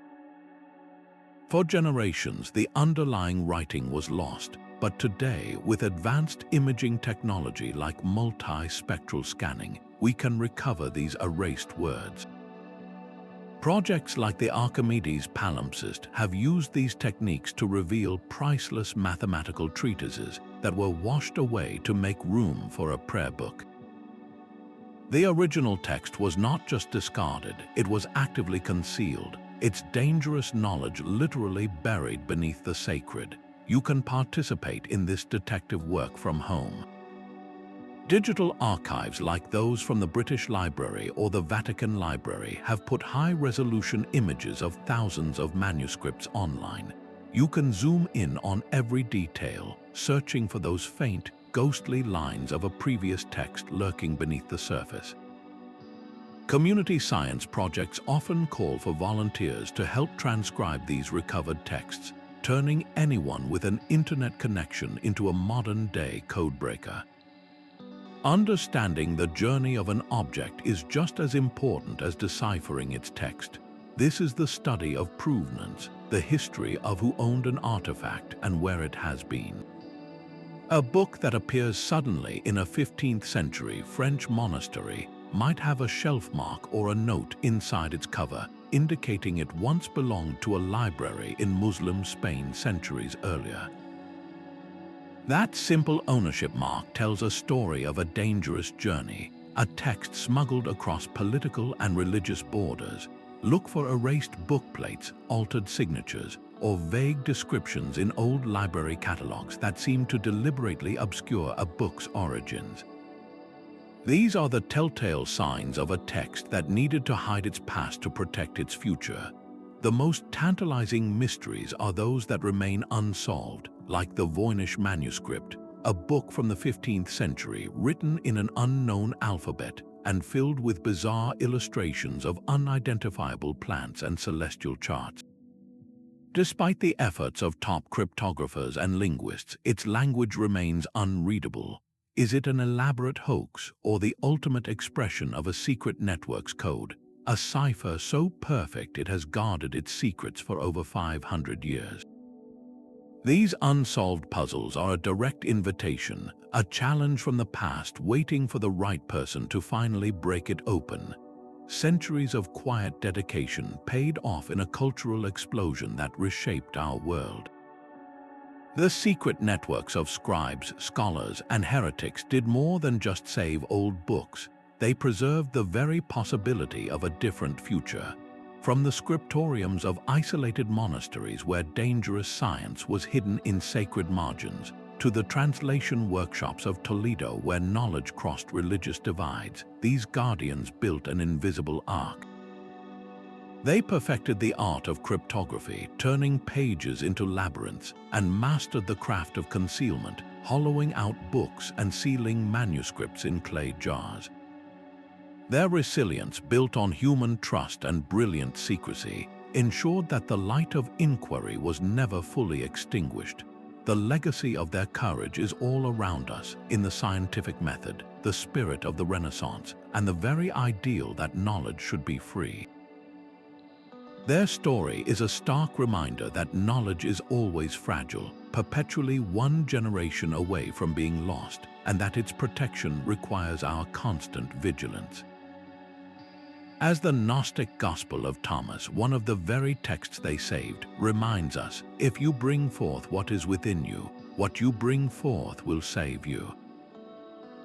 S1: For generations, the underlying writing was lost, but today, with advanced imaging technology like multi-spectral scanning, we can recover these erased words. Projects like the Archimedes palimpsest have used these techniques to reveal priceless mathematical treatises that were washed away to make room for a prayer book. The original text was not just discarded, it was actively concealed, its dangerous knowledge literally buried beneath the sacred. You can participate in this detective work from home. Digital archives like those from the British Library or the Vatican Library have put high-resolution images of thousands of manuscripts online. You can zoom in on every detail, searching for those faint, ghostly lines of a previous text lurking beneath the surface. Community science projects often call for volunteers to help transcribe these recovered texts, turning anyone with an internet connection into a modern-day codebreaker. Understanding the journey of an object is just as important as deciphering its text. This is the study of provenance, the history of who owned an artifact and where it has been. A book that appears suddenly in a 15th century French monastery might have a shelf mark or a note inside its cover, indicating it once belonged to a library in Muslim Spain centuries earlier. That simple ownership mark tells a story of a dangerous journey, a text smuggled across political and religious borders. Look for erased bookplates, altered signatures, or vague descriptions in old library catalogs that seem to deliberately obscure a book's origins. These are the telltale signs of a text that needed to hide its past to protect its future. The most tantalizing mysteries are those that remain unsolved, like the Voynich manuscript, a book from the 15th century written in an unknown alphabet and filled with bizarre illustrations of unidentifiable plants and celestial charts. Despite the efforts of top cryptographers and linguists, its language remains unreadable. Is it an elaborate hoax or the ultimate expression of a secret network's code? A cipher so perfect it has guarded its secrets for over 500 years. These unsolved puzzles are a direct invitation, a challenge from the past waiting for the right person to finally break it open. Centuries of quiet dedication paid off in a cultural explosion that reshaped our world. The secret networks of scribes, scholars, and heretics did more than just save old books. They preserved the very possibility of a different future. From the scriptoriums of isolated monasteries where dangerous science was hidden in sacred margins, to the translation workshops of Toledo where knowledge crossed religious divides, these guardians built an invisible ark. They perfected the art of cryptography, turning pages into labyrinths, and mastered the craft of concealment, hollowing out books and sealing manuscripts in clay jars. Their resilience, built on human trust and brilliant secrecy, ensured that the light of inquiry was never fully extinguished. The legacy of their courage is all around us in the scientific method, the spirit of the Renaissance, and the very ideal that knowledge should be free. Their story is a stark reminder that knowledge is always fragile, perpetually one generation away from being lost, and that its protection requires our constant vigilance. As the Gnostic Gospel of Thomas, one of the very texts they saved, reminds us, if you bring forth what is within you, what you bring forth will save you.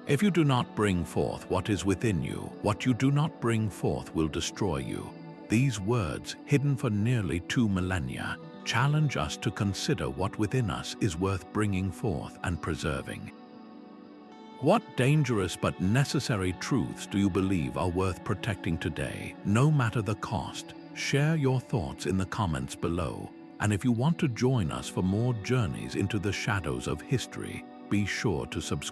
S1: If you do not bring forth what is within you, what you do not bring forth will destroy you. These words, hidden for nearly 2 millennia, challenge us to consider what within us is worth bringing forth and preserving. What dangerous but necessary truths do you believe are worth protecting today, no matter the cost? Share your thoughts in the comments below, and if you want to join us for more journeys into the shadows of history, be sure to subscribe.